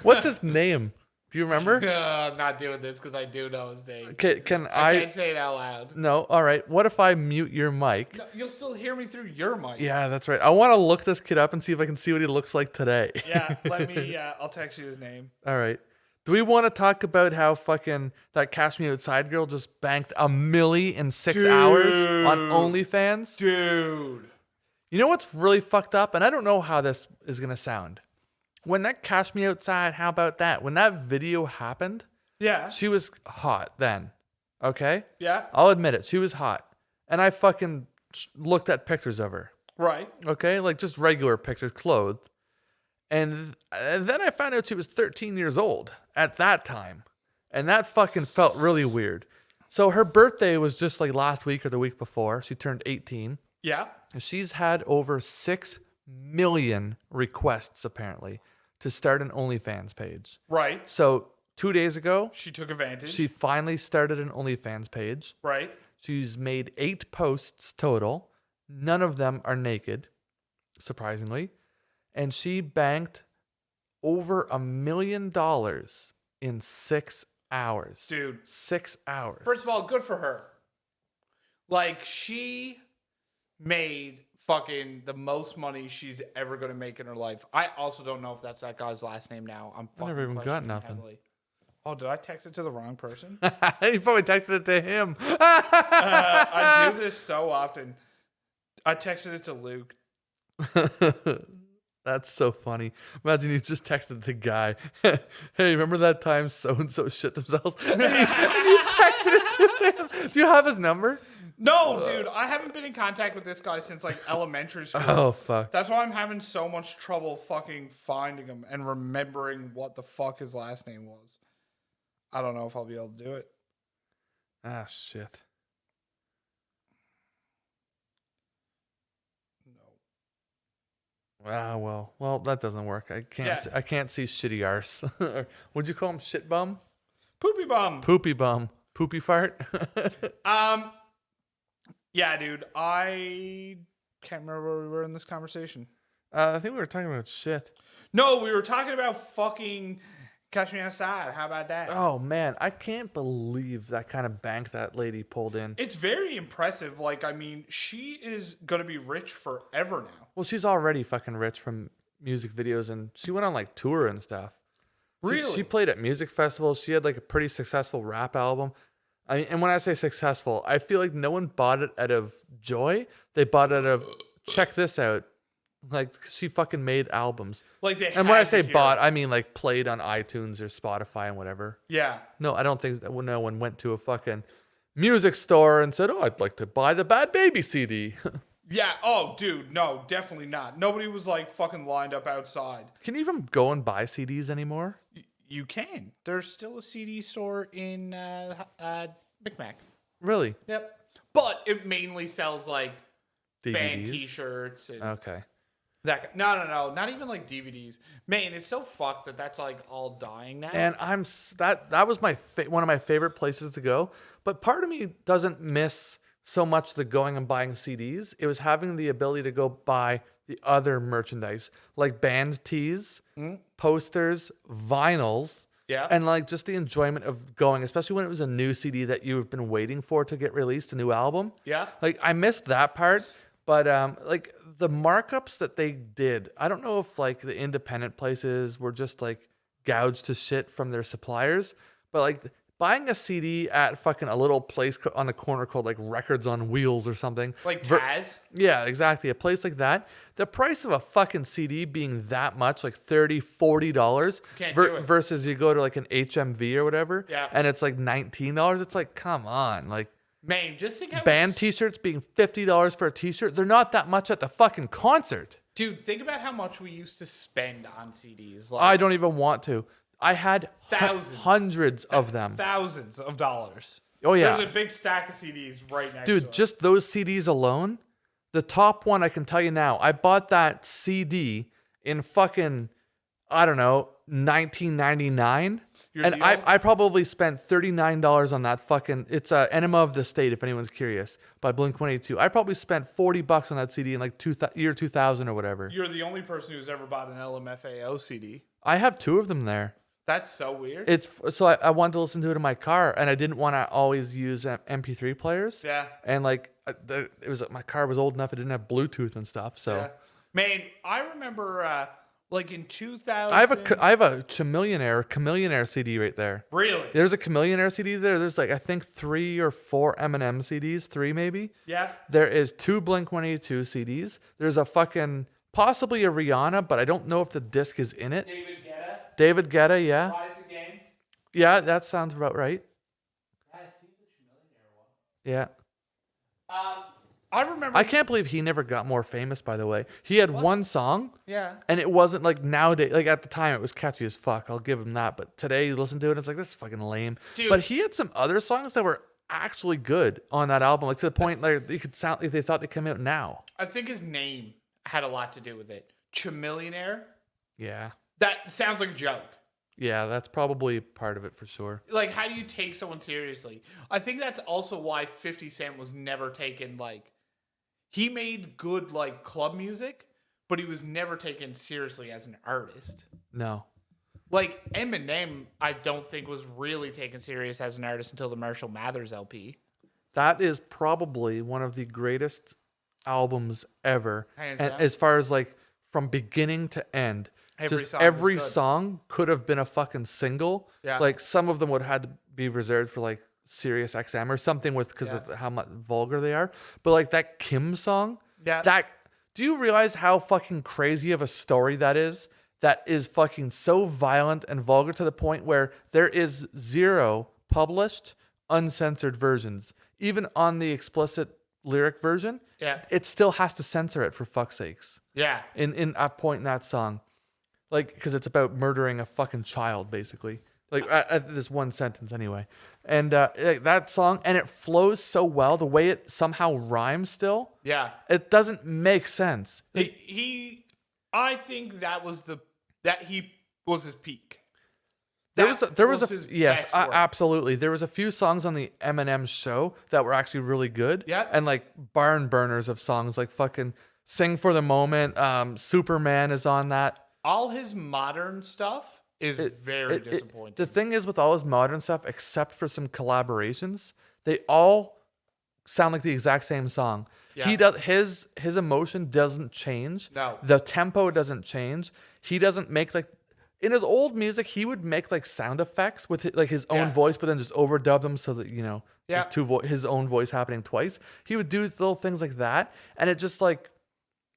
What's his name? Do you remember? I'm not doing this because I do know his name. Can I I? can't say it out loud. No. All right. What if I mute your mic? No, you'll still hear me through your mic. Yeah, that's right. I want to look this kid up and see if I can see what he looks like today. Yeah, I'll text you his name. All right. Do we want to talk about how fucking that Cash Me Outside girl just banked $1 million in 6 hours on OnlyFans? Dude. You know what's really fucked up? And I don't know how this is going to sound. When that Cash Me Outside, how about that? When that video happened, Yeah. she was hot then. Okay? Yeah. I'll admit it. She was hot. And I fucking looked at pictures of her. Right. Okay? Like just regular pictures, clothed. And then I found out she was 13 years old at that time. And that fucking felt really weird. So her birthday was just like last week or the week before. She turned 18. Yeah. And she's had over 6 million requests, apparently, to start an OnlyFans page. Right. So 2 days ago, She took advantage. she finally started an OnlyFans page. Right. She's made 8 posts total. None of them are naked, surprisingly. And she banked over $1 million in 6 hours. Dude. 6 hours. First of all, good for her. Like, she made fucking the most money she's ever going to make in her life. I also don't know if that's that guy's last name now. I'm fucking never even got questioning nothing. heavily. Oh, did I text it to the wrong person? You probably texted it to him. I do this so often. I texted it to Luke. That's so funny. Imagine you just texted the guy, hey, remember that time so-and-so shit themselves? And you texted it to him. Do you have his number? No, dude, I haven't been in contact with this guy since like elementary school. Oh, fuck. That's why I'm having so much trouble fucking finding him and remembering what the fuck his last name was. I don't know if I'll be able to do it. Ah, shit. No. Ah, well, that doesn't work. I can't see shitty arse. Would you call him shit bum? Poopy bum. Poopy bum. Poopy fart? Yeah, dude, I can't remember where we were in this conversation. I think we were talking about shit. No, we were talking about fucking Catch Me Outside. How about that? Oh, man. I can't believe that kind of bank that lady pulled in. It's very impressive. Like, I mean, she is going to be rich forever now. Well, she's already fucking rich from music videos, and she went on like tour and stuff. Really? She played at music festivals. She had like a pretty successful rap album. I mean, and when I say successful, I feel like no one bought it out of joy. They bought it out of check this out. Like she fucking made albums. Like they And when I had to say hear bought, it. I mean like played on iTunes or Spotify and whatever. Yeah. No, I don't think that no one went to a fucking music store and said, "Oh, I'd like to buy the Bad Baby CD." Yeah. Oh, dude. No, definitely not. Nobody was like fucking lined up outside. Can you even go and buy CDs anymore? You can. There's still a CD store in Micmac. Really? Yep. But it mainly sells like band DVDs? T-shirts and Okay. that. No. Not even like DVDs. Man, it's so fucked that that's like all dying now. And that was one of my favorite places to go. But part of me doesn't miss so much the going and buying CDs. It was having the ability to go buy the other merchandise like band tees, posters, vinyls. Yeah. And like just the enjoyment of going, especially when it was a new CD that you've been waiting for to get released, a new album. Yeah. Like I missed that part, but like the markups that they did, I don't know if like the independent places were just like gouged to shit from their suppliers, but like buying a CD at fucking a little place on the corner called like Records on Wheels or something. Like Taz? Yeah, exactly. A place like that. The price of a fucking CD being that much, like $30, $40 Can't do it. versus you go to like an HMV or whatever, Yeah. and it's like $19. It's like, come on. Like Man, just think how band t-shirts being $50 for a t-shirt. They're not that much at the fucking concert. Dude, think about how much we used to spend on CDs. Like I don't even want to. I had Thousands. hundreds of them. thousands of dollars. Oh, yeah. There's a big stack of CDs right next to Dude, it. just those CDs alone, the top one, I can tell you now, I bought that CD in fucking, I don't know, 1999. You're And the I probably spent $39 on that fucking, it's Enema of the State, if anyone's curious, by Blink-182. I probably spent $40 on that CD in like year 2000 or whatever. You're the only person who's ever bought an LMFAO CD. I have two of them there. That's so weird. I wanted to listen to it in my car, and I didn't want to always use MP3 players. Yeah. And like my car was old enough; it didn't have Bluetooth and stuff. So Yeah. Man, I remember like in 2000. I have a Chameleonaire CD right there. Really? There's a Chameleonaire CD there. There's like I think 3 or 4 Eminem CDs, 3 maybe. Yeah. There is 2 Blink-182 CDs. There's a fucking possibly a Rihanna, but I don't know if the disc is in it. David Guetta, yeah. Rise Against. Yeah, that sounds about right. Yeah. I remember. I can't believe he never got more famous, by the way. He had one song, Yeah. and it wasn't like nowadays, like at the time, it was catchy as fuck. I'll give him that. But today, you listen to it, it's like, this is fucking lame. Dude. But he had some other songs that were actually good on that album, like to the point like you could sound like they thought they come out now. I think his name had a lot to do with it. Chameleonaire. Yeah. That sounds like a joke. Yeah, that's probably part of it for sure. Like, how do you take someone seriously? I think that's also why 50 Cent was never taken, like, he made good, like, club music, but he was never taken seriously as an artist. No. Like, Eminem, I don't think was really taken serious as an artist until the Marshall Mathers LP. That is probably one of the greatest albums ever. Hands And down. as far as like from beginning to end, Every just song was every good. song could have been a fucking single. Yeah. Like some of them would have had to be reserved for like Sirius XM or something with because it's how much vulgar they are. But like that Kim song, Yeah. do you realize how fucking crazy of a story that is? That is fucking so violent and vulgar to the point where there is 0 published uncensored versions. Even on the explicit lyric version, Yeah. it still has to censor it for fuck's sakes. Yeah. In a point in that song, like because it's about murdering a fucking child, basically. Like at this one sentence, anyway. And like, that song, and it flows so well. The way it somehow rhymes still, Yeah. it doesn't make sense. I think that was he was his peak. There That was his yes, best work. absolutely. There was a few songs on the Eminem show that were actually really good. Yeah. And like barn burners of songs, like fucking "Sing for the Moment." Superman is on that. All his modern stuff is very disappointing. The thing is with all his modern stuff, except for some collaborations, they all sound like the exact same song. Yeah. He does his emotion doesn't change. No. The tempo doesn't change. He doesn't make like in his old music, he would make like sound effects with his own Yeah. voice, but then just overdub them so that Yeah. there's his own voice happening twice. He would do little things like that, and it just like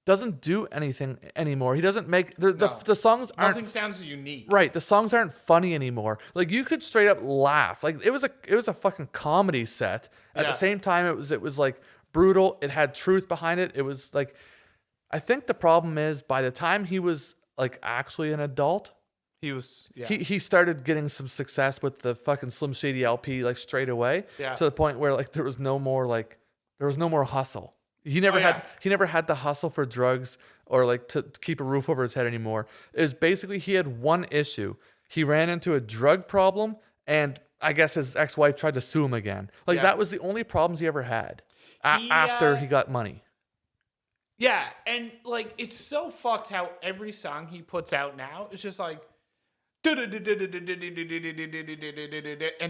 doesn't do anything anymore. He doesn't make the songs aren't Nothing sounds unique. right. The songs aren't funny anymore. Like you could straight up laugh. Like it was a fucking comedy set. At Yeah. the same time, it was like brutal. It had truth behind it. It was like, I think the problem is by the time he was like actually an adult, he started getting some success with the fucking Slim Shady LP like straight away. Yeah. To the point where like there was no more hustle. He never had the hustle for drugs or like to keep a roof over his head anymore. It was basically he had one issue. He ran into a drug problem, and I guess his ex-wife tried to sue him again. Like that was the only problems he ever had after he got money. Yeah, and like it's so fucked how every song he puts out now is just like, and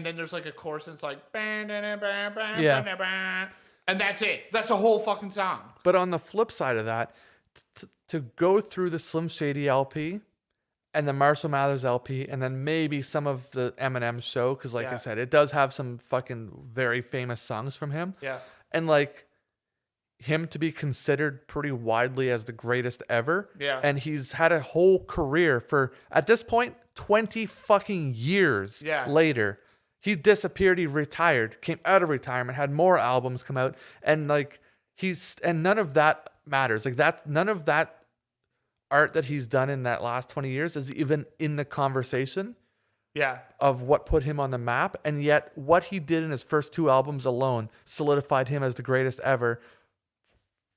then there's like a chorus and it's like, Yeah. and that's it. That's the whole fucking song. But on the flip side of that, to go through the Slim Shady LP and the Marshall Mathers LP and then maybe some of the Eminem show, because like I said, it does have some fucking very famous songs from him. Yeah. And like him to be considered pretty widely as the greatest ever. Yeah. And he's had a whole career for, at this point, 20 fucking years later. He disappeared, he retired, came out of retirement, had more albums come out, and like and none of that matters. Like that, none of that art that he's done in that last 20 years is even in the conversation of what put him on the map. And yet what he did in his first 2 albums alone solidified him as the greatest ever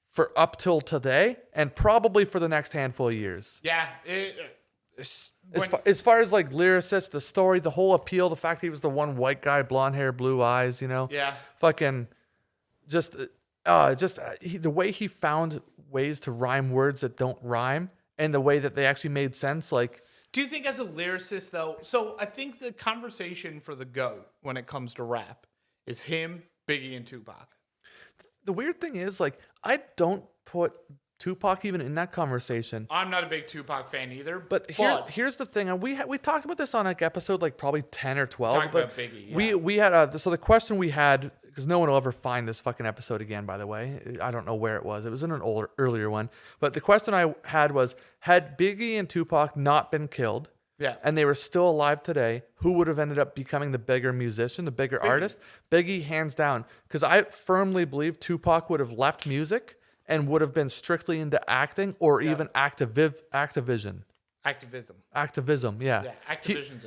for up till today and probably for the next handful of years. Yeah. As far as like lyricist, the story, the whole appeal, the fact he was the one white guy, blonde hair, blue eyes, you know, fucking the way he found ways to rhyme words that don't rhyme and the way that they actually made sense. Like, do you think as a lyricist though, so I think the conversation for the GOAT when it comes to rap is him, Biggie, and Tupac. The weird thing is like, I don't put Tupac even in that conversation. I'm not a big Tupac fan either. But here's the thing, and we talked about this on like episode like probably 10 or 12. Talking but about Biggie, we had so the question we had, because no one will ever find this fucking episode again, by the way. I don't know where it was. It was in an earlier one. But the question I had was, had Biggie and Tupac not been killed, and they were still alive today, who would have ended up becoming the bigger musician, the bigger artist? Biggie, hands down. Because I firmly believe Tupac would have left music and would have been strictly into acting or even activism. Yeah. Activision's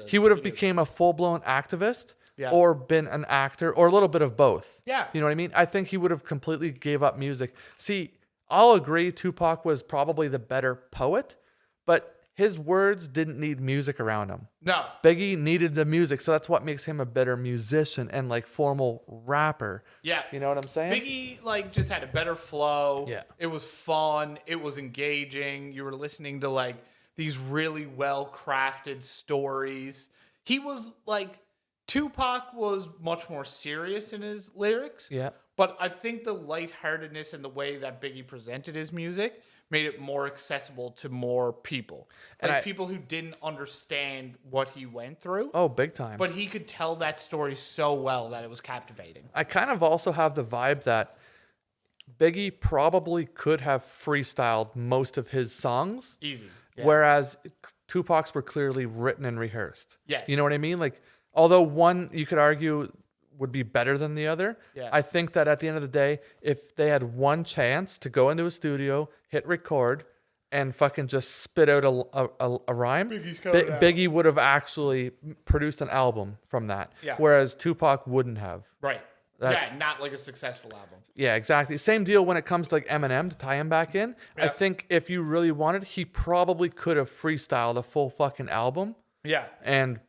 he would have became a full-blown activist or been an actor or a little bit of both. Yeah. You know what I mean? I think he would have completely gave up music. See, I'll agree Tupac was probably the better poet, but his words didn't need music around him. No. Biggie needed the music, so that's what makes him a better musician and like formal rapper. Yeah. You know what I'm saying? Biggie like just had a better flow. Yeah. It was fun. It was engaging. You were listening to like these really well-crafted stories. He was like, Tupac was much more serious in his lyrics. Yeah. But I think the lightheartedness and the way that Biggie presented his music made it more accessible to more people. Like people who didn't understand what he went through. Oh, big time. But he could tell that story so well that it was captivating. I kind of also have the vibe that Biggie probably could have freestyled most of his songs. Easy. Yeah. Whereas Tupac's were clearly written and rehearsed. Yes. You know what I mean? Like, although one you could argue would be better than the other, I think that at the end of the day, if they had one chance to go into a studio, hit record, and fucking just spit out a rhyme, Biggie would have actually produced an album from that. Yeah. Whereas Tupac wouldn't have. Right. Not like a successful album. Yeah, exactly. Same deal when it comes to like Eminem, to tie him back in. I think if you really wanted, he probably could have freestyled a full fucking album. Yeah. And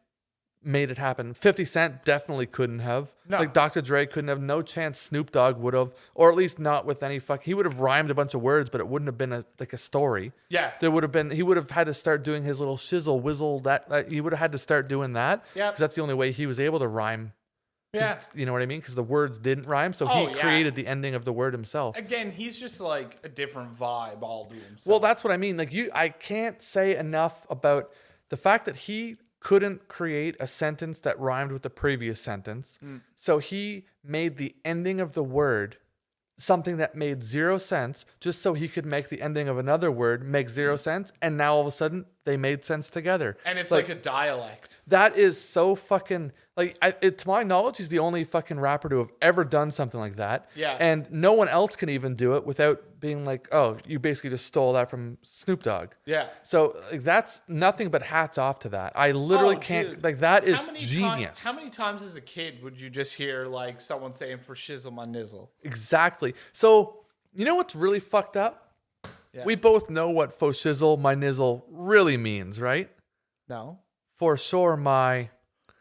made it happen. 50 Cent definitely couldn't have. No. Like Dr. Dre couldn't have. No chance Snoop Dogg would have. Or at least not with any he would have rhymed a bunch of words, but it wouldn't have been a story. Yeah. There would have been, he would have had to start doing his little shizzle, whizzle, he would have had to start doing that. Yeah. Because that's the only way he was able to rhyme. Yeah. You know what I mean? Because the words didn't rhyme. So he created the ending of the word himself. Again, he's just like a different vibe all to himself. Well, that's what I mean. Like I can't say enough about the fact that he couldn't create a sentence that rhymed with the previous sentence. So he made the ending of the word something that made 0 sense just so he could make the ending of another word make 0 sense. And now all of a sudden they made sense together. And it's like a dialect. That is so fucking like, to my knowledge, he's the only fucking rapper to have ever done something like that. Yeah. And no one else can even do it without being like, oh, you basically just stole that from Snoop Dogg. Yeah. So like, that's nothing but hats off to that. I literally can't, dude. like, that is How many genius. how many times as a kid would you just hear like someone saying for shizzle my nizzle? Exactly. So, you know what's really fucked up? Yeah. We both know what faux shizzle, my nizzle really means, right? No. For sure, my...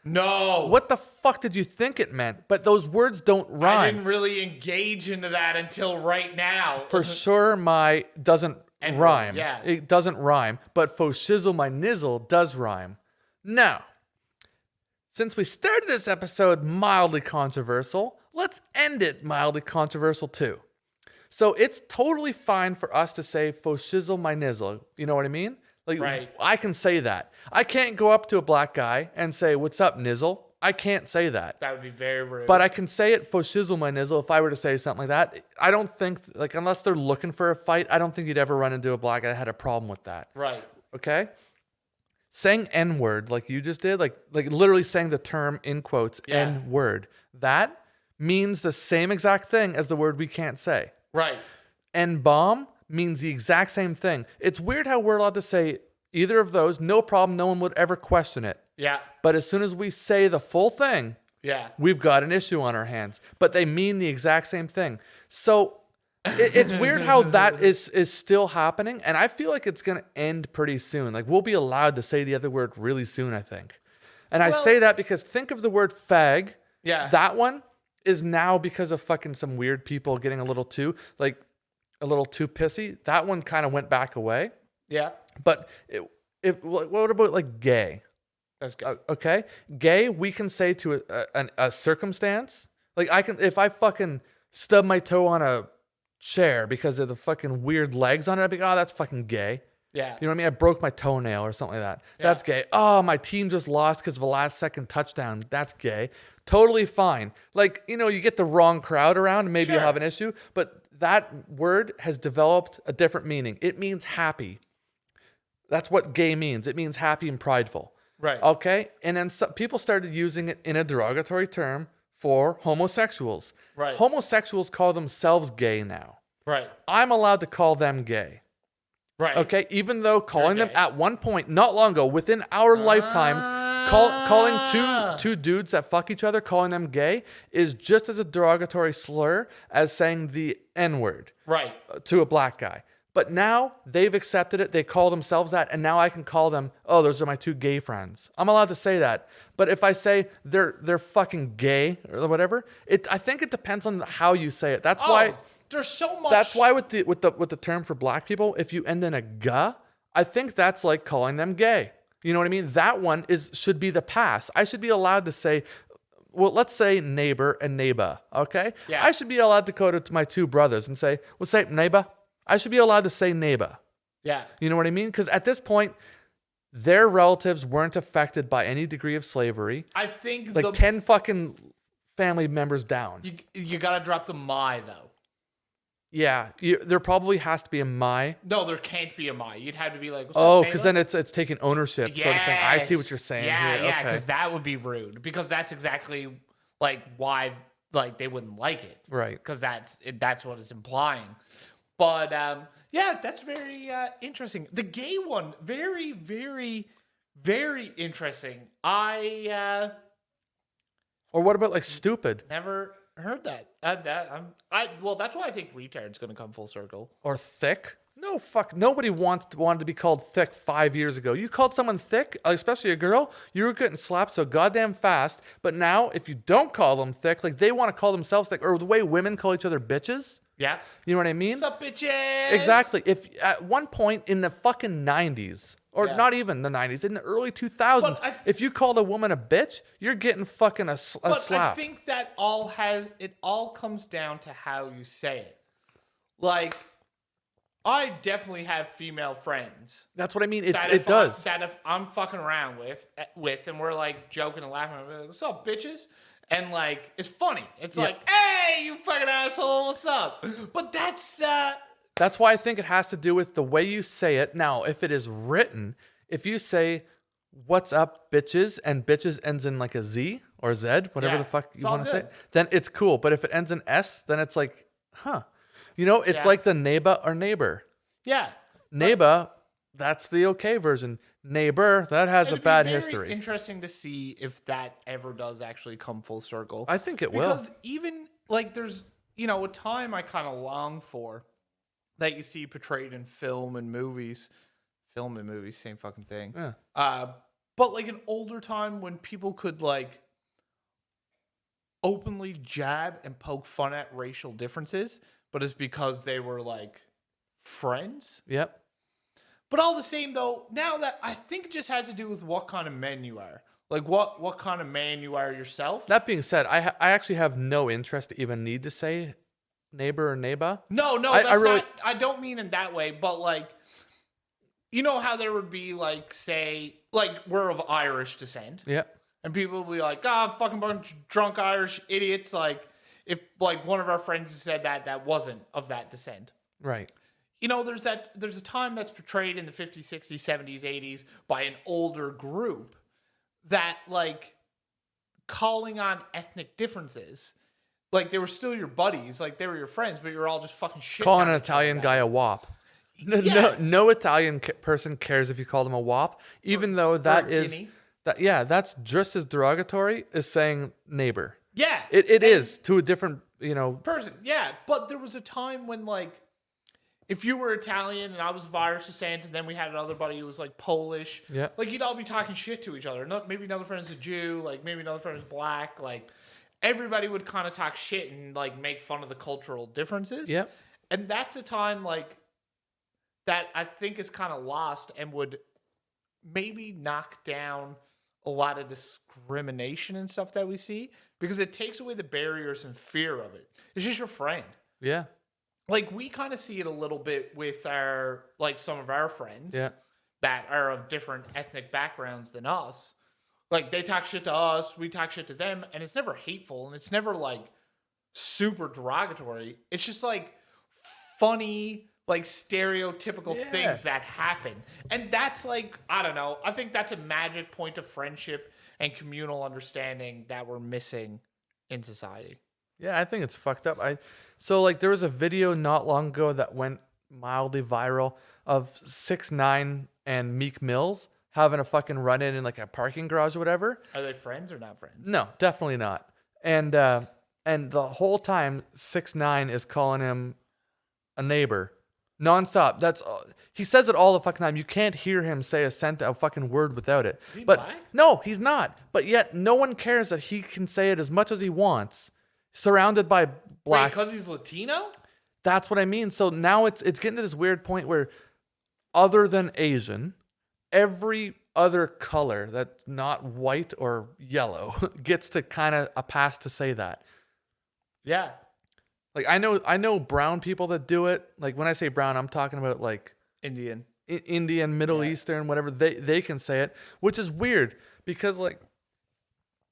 No. What the fuck did you think it meant? But those words don't I rhyme. didn't really engage into that until right now. For sure, my doesn't N-word, rhyme. yeah. It doesn't rhyme. But faux shizzle, my nizzle does rhyme. Now, since we started this episode mildly controversial, let's end it mildly controversial too. So it's totally fine for us to say faux shizzle, my nizzle. You know what I mean? Like, Right. I can say that. I can't go up to a black guy and say, what's up, nizzle? I can't say that. That would be very rude. But I can say it for shizzle my nizzle if I were to say something like that. I don't think, like, unless they're looking for a fight, I don't think you'd ever run into a black guy that had a problem with that. Right. Okay? Saying N-word like you just did, like literally saying the term in quotes, Yeah. N-word, that means the same exact thing as the word we can't say. Right. N-bomb means the exact same thing. It's weird how we're allowed to say either of those, no problem, no one would ever question it. Yeah. But as soon as we say the full thing, Yeah. we've got an issue on our hands. But they mean the exact same thing. So it's weird how that is still happening. And I feel like it's going to end pretty soon. Like, we'll be allowed to say the other word really soon, I think. And I say that because think of the word fag. Yeah. That one is now because of fucking some weird people getting a little too pissy. That one kind of went back away. Yeah. But what about like gay? That's good. Okay, gay we can say to a circumstance. Like if I fucking stub my toe on a chair because of the fucking weird legs on it, I'd be like, oh, that's fucking gay. Yeah. You know what I mean? I broke my toenail or something like that. Yeah. That's gay. Oh, my team just lost because of a last second touchdown. That's gay. Totally fine. Like, you know, you get the wrong crowd around and maybe Sure. you'll have an issue, but that word has developed a different meaning. It means happy. That's what gay means. It means happy and prideful. Right. Okay? And then people started using it in a derogatory term for homosexuals. Right. Homosexuals call themselves gay now. Right. I'm allowed to call them gay. Right. Okay? Even though calling them gay. at one point, not long ago, within our lifetimes, calling two dudes that fuck each other, calling them gay, is just as a derogatory slur as saying the N-word Right. to a black guy. But now they've accepted it. They call themselves that. And now I can call them, oh, those are my two gay friends. I'm allowed to say that. But if I say they're fucking gay or whatever, I think it depends on how you say it. That's why there's so much. that's why with the term for black people, if you end in a "ga," I think that's like calling them gay. You know what I mean? That one should be the pass. I should be allowed to say, well, let's say neighbor and neighbor, okay? Yeah. I should be allowed to go to my two brothers and say, what's up, neighbor? I should be allowed to say neighbor. Yeah. You know what I mean? Because at this point, their relatives weren't affected by any degree of slavery. I think Like 10 fucking family members down. you gotta drop the my though. Yeah, there probably has to be a my. No, there can't be a my. You'd have to be like, what's Oh, up, because neighbor? then it's taking ownership sort of thing. I see what you're saying Yeah, here. yeah, Okay. because that would be rude. Because that's exactly like why like they wouldn't like it. Right. Because that's what it's implying. But yeah, that's very interesting. The gay one, very, very, very interesting. I Or what about like stupid never heard that. Well, that's why I think retard's gonna come full circle. or thick? No, fuck. Nobody wanted to be called thick 5 years ago. You called someone thick, especially a girl, you were getting slapped so goddamn fast. But now, if you don't call them thick, like they want to call themselves thick, or the way women call each other bitches. Yeah. You know what I mean? What's up, bitches? Exactly. If at one point in the fucking 90s, or Yeah. not even the 90s, in the early 2000s, But if you called a woman a bitch, you're getting fucking a But slap. I think that it all comes down to how you say it. Like, I definitely have female friends. That's what I mean. It If does. if I'm fucking around with, and we're like joking and laughing, I'm like, what's up, bitches? And like, it's funny. It's Yeah. like, hey, you fucking asshole, what's up? But that's That's why I think it has to do with the way you say it. Now, if it is written if you say, "What's up, bitches," and bitches ends in like a Z or Z, whatever Yeah, the fuck it's you all want to say, good. then it's cool. But if it ends in S, then it's like, huh. You know, it's Yeah. like the neighbor or neighbor. Yeah. Neighbor, that's the okay version. Neighbor, that has a It'd be bad very history. interesting to see if that ever does actually come full circle. I think it will. Because even like there's a time I kind of long for that you see portrayed in film and movies. Film and movies, same fucking thing. Yeah. But like an older time when people could like openly jab and poke fun at racial differences, but it's because they were like friends. Yep. But all the same, though, now that I think it just has to do with what kind of man you are, like what kind of man you are yourself. That being said, I actually have no interest to even need to say neighbor or neighbor. No, I that's really- not. I don't mean in that way, but like, you know how there would be like, say, like we're of Irish descent, Yep. and people will be like, "Ah, fucking bunch of drunk Irish idiots." Like, if like one of our friends said that wasn't of that descent. Right. You know, there's a time that's portrayed in the 50s, 60s, 70s, 80s by an older group that like calling on ethnic differences, like they were still your buddies, like they were your friends, but you're all just fucking shit. Calling an Italian guy a wop. Yeah. No Italian person cares if you call them a wop, even though that a is guinea. that's just as derogatory as saying neighbor. Yeah. It is to a different, Person. Yeah. But there was a time when like if you were Italian and I was of Irish descent, and then we had another buddy who was like Polish, Yeah. like you'd all be talking shit to each other. Maybe another friend's a Jew, like maybe another friend is black, like everybody would kind of talk shit and like make fun of the cultural differences. Yep. And that's a time like that I think is kind of lost and would maybe knock down a lot of discrimination and stuff that we see because it takes away the barriers and fear of it. It's just your friend. Yeah. Like we kind of see it a little bit with our like some of our friends Yeah. that are of different ethnic backgrounds than us. Like they talk shit to us, we talk shit to them, and it's never hateful and it's never like super derogatory. It's just like funny, like stereotypical Yeah. things that happen. And that's like, I don't know, I think that's a magic point of friendship and communal understanding that we're missing in society. Yeah, I think it's fucked up. So like there was a video not long ago that went mildly viral of 6ix9ine and Meek Mills having a fucking run in like a parking garage or whatever. Are they friends or not friends? No, definitely not. And the whole time 6ix9ine is calling him a neighbor nonstop. He says it all the fucking time. You can't hear him say a fucking word without it. Is he But black? no, he's not. But yet no one cares that he can say it as much as he wants. Surrounded by Wait, black. because he's Latino? That's what I mean. So now it's getting to this weird point where other than Asian, every other color that's not white or yellow gets to kind of a pass to say that. Yeah. Like I know brown people that do it. Like when I say brown, I'm talking about like Indian. Indian, Middle Eastern, whatever. They can say it, which is weird because like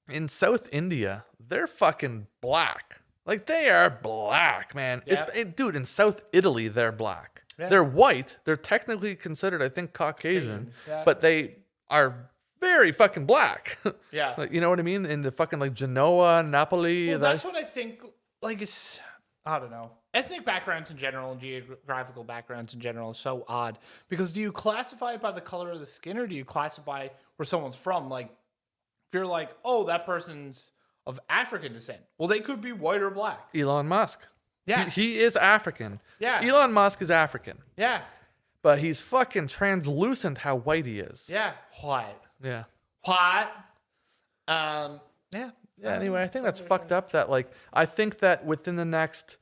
in South India, they're fucking black. Like they are black, man. Yeah. Dude, in South Italy, they're black. Yeah. They're white. They're technically considered, I think, Caucasian, Yeah. but they are very fucking black. Yeah. Like, you know what I mean? In the fucking like Genoa, Napoli. Well, that's what I think. Like, it's, I don't know. Ethnic backgrounds in general and geographical backgrounds in general is so odd. Because do you classify it by the color of the skin or do you classify where someone's from? Like, if you're like, oh, that person's of African descent. Well, they could be white or black. Elon Musk. Yeah. He is African. Yeah. Elon Musk is African. Yeah. But he's fucking translucent how white he is. Yeah. White. Yeah. White. Yeah. Yeah, anyway, I think that's fucked up that like I think that within the next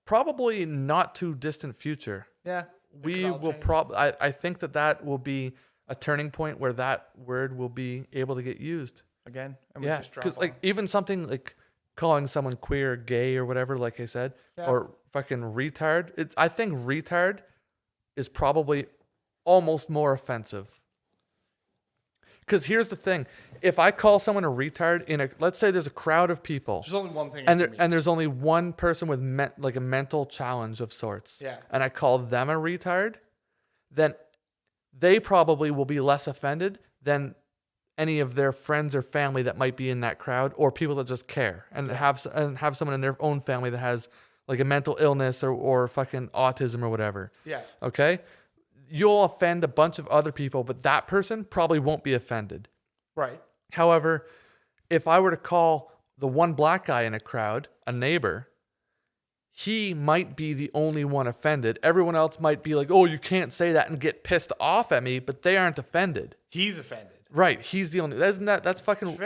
probably not too distant future, Yeah. we will I think that will be a turning point where that word will be able to get used. Again. And we Yeah, just drop because like even something like calling someone queer, gay, or whatever, like I said, Yeah. or fucking retard. I think retard is probably almost more offensive. Because here's the thing: if I call someone a retard let's say there's a crowd of people, There's only one thing. and there's only one person with like a mental challenge of sorts, Yeah. and I call them a retard, then they probably will be less offended than any of their friends or family that might be in that crowd, or people that just care and have someone in their own family that has like a mental illness or fucking autism or whatever. Yeah. Okay? You'll offend a bunch of other people, but that person probably won't be offended. Right. However, if I were to call the one black guy in a crowd a neighbor, he might be the only one offended. Everyone else might be like, oh, you can't say that, and get pissed off at me, but they aren't offended. He's offended. Right. He's the only. That's fucking.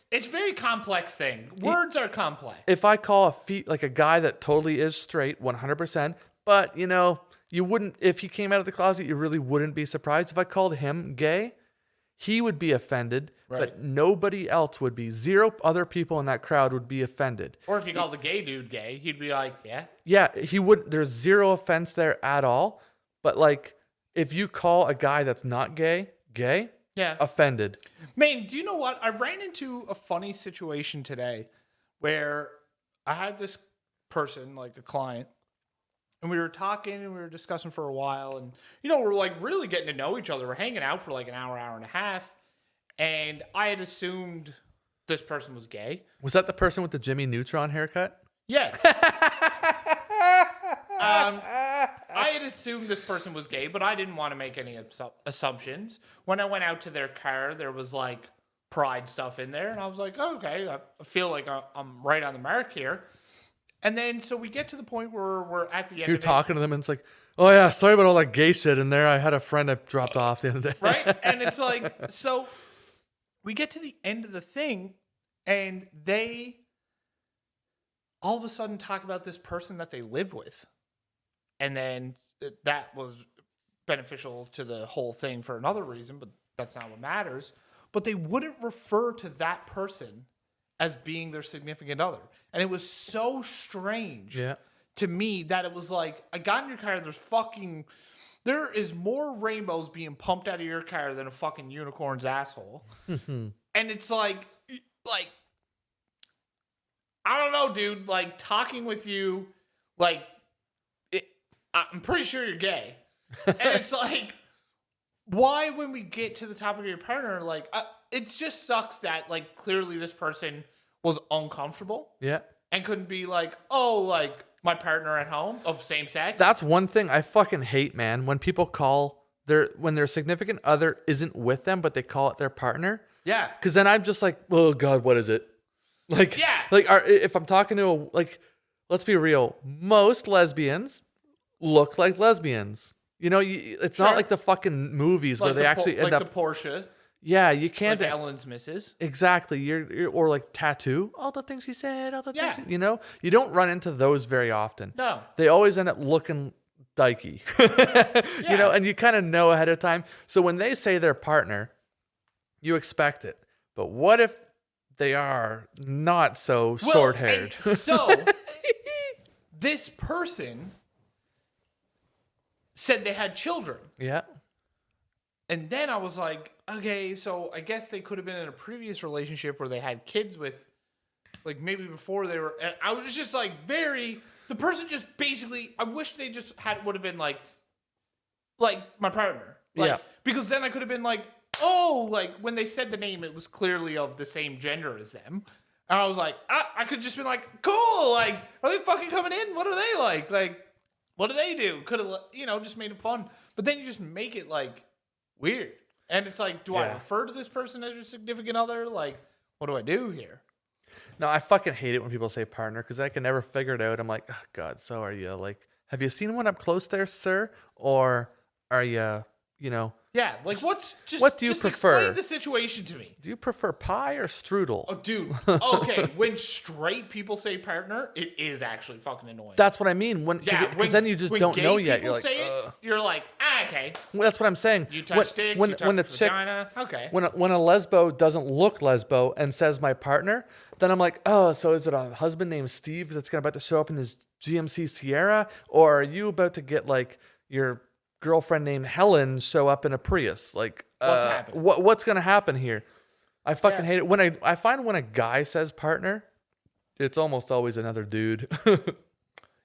It's a very complex thing. Words are complex. If I call a guy that totally is straight, 100%, but you wouldn't, if he came out of the closet, you really wouldn't be surprised. If I called him gay, he would be offended, but nobody else would be. 0 other people in that crowd would be offended. Or if you called the gay dude gay, he'd be like, yeah. Yeah, he would. There's 0 offense there at all. But like, if you call a guy that's not gay, Yeah. offended. Man, do you know what? I ran into a funny situation today where I had this person, like a client, and we were talking and we were discussing for a while, and we're like really getting to know each other. We're hanging out for like an hour and a half, and I had assumed this person was gay. Was that the person with the Jimmy Neutron haircut? Yes. I had assumed this person was gay, but I didn't want to make any assumptions. When I went out to their car, there was like pride stuff in there, and I was like, oh, okay, I feel like I'm right on the mark here. And then so we get to the point where we're at the end. You're talking to them, and it's like, oh yeah, sorry about all that gay shit in there. I had a friend that dropped off the other day. Right? And it's like, so we get to the end of the thing, and they all of a sudden talk about this person that they live with. And then that was beneficial to the whole thing for another reason, but that's not what matters. But they wouldn't refer to that person as being their significant other. And it was so strange to me that it was like, I got in your car, there is more rainbows being pumped out of your car than a fucking unicorn's asshole. And it's like, I don't know, dude, like talking with you, like, I'm pretty sure you're gay. And it's like, why when we get to the topic of your partner, like, it just sucks that, like, clearly this person was uncomfortable. Yeah. And couldn't be like, oh, like, my partner at home of same sex. That's one thing I fucking hate, man. When people call when their significant other isn't with them, but they call it their partner. Yeah. Because then I'm just like, oh God, what is it? Like, if I'm talking to let's be real, most lesbians look like lesbians. It's not like the fucking movies where they actually end up the Porsche. Yeah, you can't. Like Ellen's missus. Exactly. You're or like Tattoo. All the things he said. All the things. You don't run into those very often. No. They always end up looking dykey. And you kind of know ahead of time. So when they say their partner, you expect it. But what if they are not so short-haired? So this person said they had children. Yeah. And then I was like, okay, so I guess they could have been in a previous relationship where they had kids with, like, maybe before they were. And I was just like, the person just basically, I wish they just would have been like my partner. Like, because then I could have been like, oh, like when they said the name, it was clearly of the same gender as them. And I was like, I could just been like, cool. Like, are they fucking coming in? What are they like? Like, what do they do? Could have, just made it fun. But then you just make it like weird. And it's like, do I refer to this person as your significant other? Like, what do I do here? No, I fucking hate it when people say partner because I can never figure it out. I'm like, oh God, so are you like, have you seen one up close there, sir? Or are you, Yeah, like what do you prefer? Explain the situation to me. Do you prefer pie or strudel? Oh, dude. Okay, when straight people say partner, it is actually fucking annoying. That's what I mean. Because then you just don't know yet. You're like, you're like, okay. Well, that's what I'm saying. You touch dick, you touch vagina. Okay. When a lesbo doesn't look lesbo and says my partner, then I'm like, oh, so is it a husband named Steve that's about to show up in his GMC Sierra, or are you about to get like your girlfriend named Helen show up in a Prius? Like, what's happening? What's gonna happen here? I fucking hate it when I find when a guy says partner, it's almost always another dude.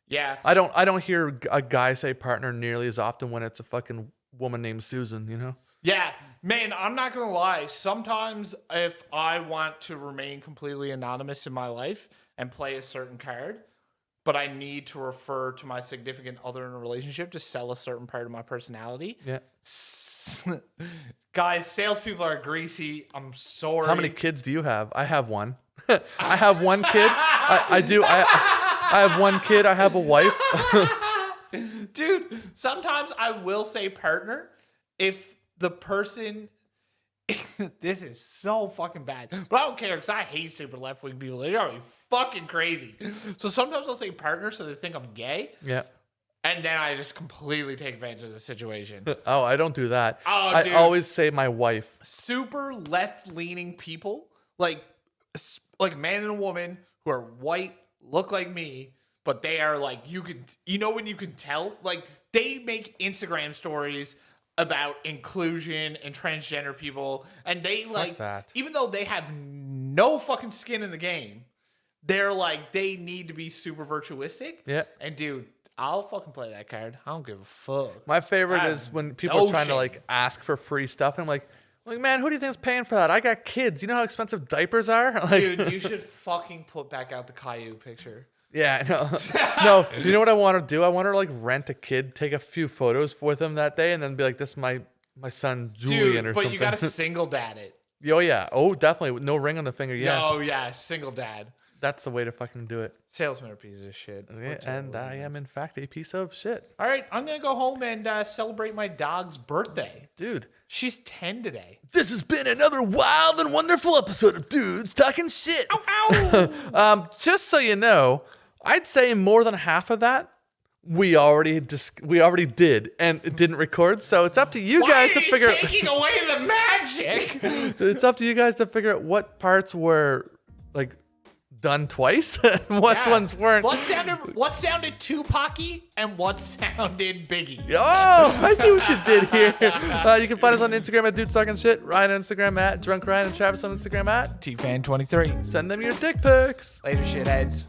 Yeah. I don't hear a guy say partner nearly as often when it's a fucking woman named Susan, you know? Yeah, man, I'm not going to lie. Sometimes if I want to remain completely anonymous in my life and play a certain card, but I need to refer to my significant other in a relationship to sell a certain part of my personality. Yeah. Guys, salespeople are greasy. I'm sorry. How many kids do you have? I have one. I have one kid. I do. I have one kid. I have a wife. Dude, sometimes I will say partner if the person... This is so fucking bad. But I don't care because I hate super left-wing people. They drive me fucking crazy. So sometimes I'll say partner so they think I'm gay. Yeah. And then I just completely take advantage of the situation. Oh, I don't do that. Oh, I dude. always say my wife. Super left-leaning people, like man and a woman who are white, look like me, but they are like, you know when you can tell? Like, they make Instagram stories about inclusion and transgender people, and they like that. even though they have no fucking skin in the game, they're like they need to be super virtuistic. Yeah. And dude, I'll fucking play that card. I don't give a fuck. My favorite I is have when people no are trying to shame. like ask for free stuff, and I'm like, man, who do you think is paying for that? I got kids. You know how expensive diapers are? Like, Dude, you should fucking put back out the Caillou picture. yeah, no. You know what I want to do? I want to like rent a kid, take a few photos with him that day, and then be like, "This is my son Julian," Dude, or but something. you gotta single dad it. Oh yeah. Oh, definitely. With no ring on the finger. Yeah. No, yeah, single dad. That's the way to fucking do it. Salesmen are pieces of shit. Yeah, and I am in fact a piece of shit, All right, I'm gonna go home and celebrate my dog's birthday. dude. She's 10 today. This has been another wild and wonderful episode of Dudes Talking Shit. Ow! Just so you know, I'd say more than half of that we already did, and it didn't record. So it's up to you guys to figure out. taking away the magic? It's up to you guys to figure out what parts were like done twice, and what ones weren't. What sounded Tupac-y and what sounded Biggie? Oh, I see what you did here. You can find us on Instagram at Dudes Talking Shit, Ryan on Instagram at Drunk Ryan, and Travis on Instagram at TFan23. Send them your dick pics. Later, shitheads.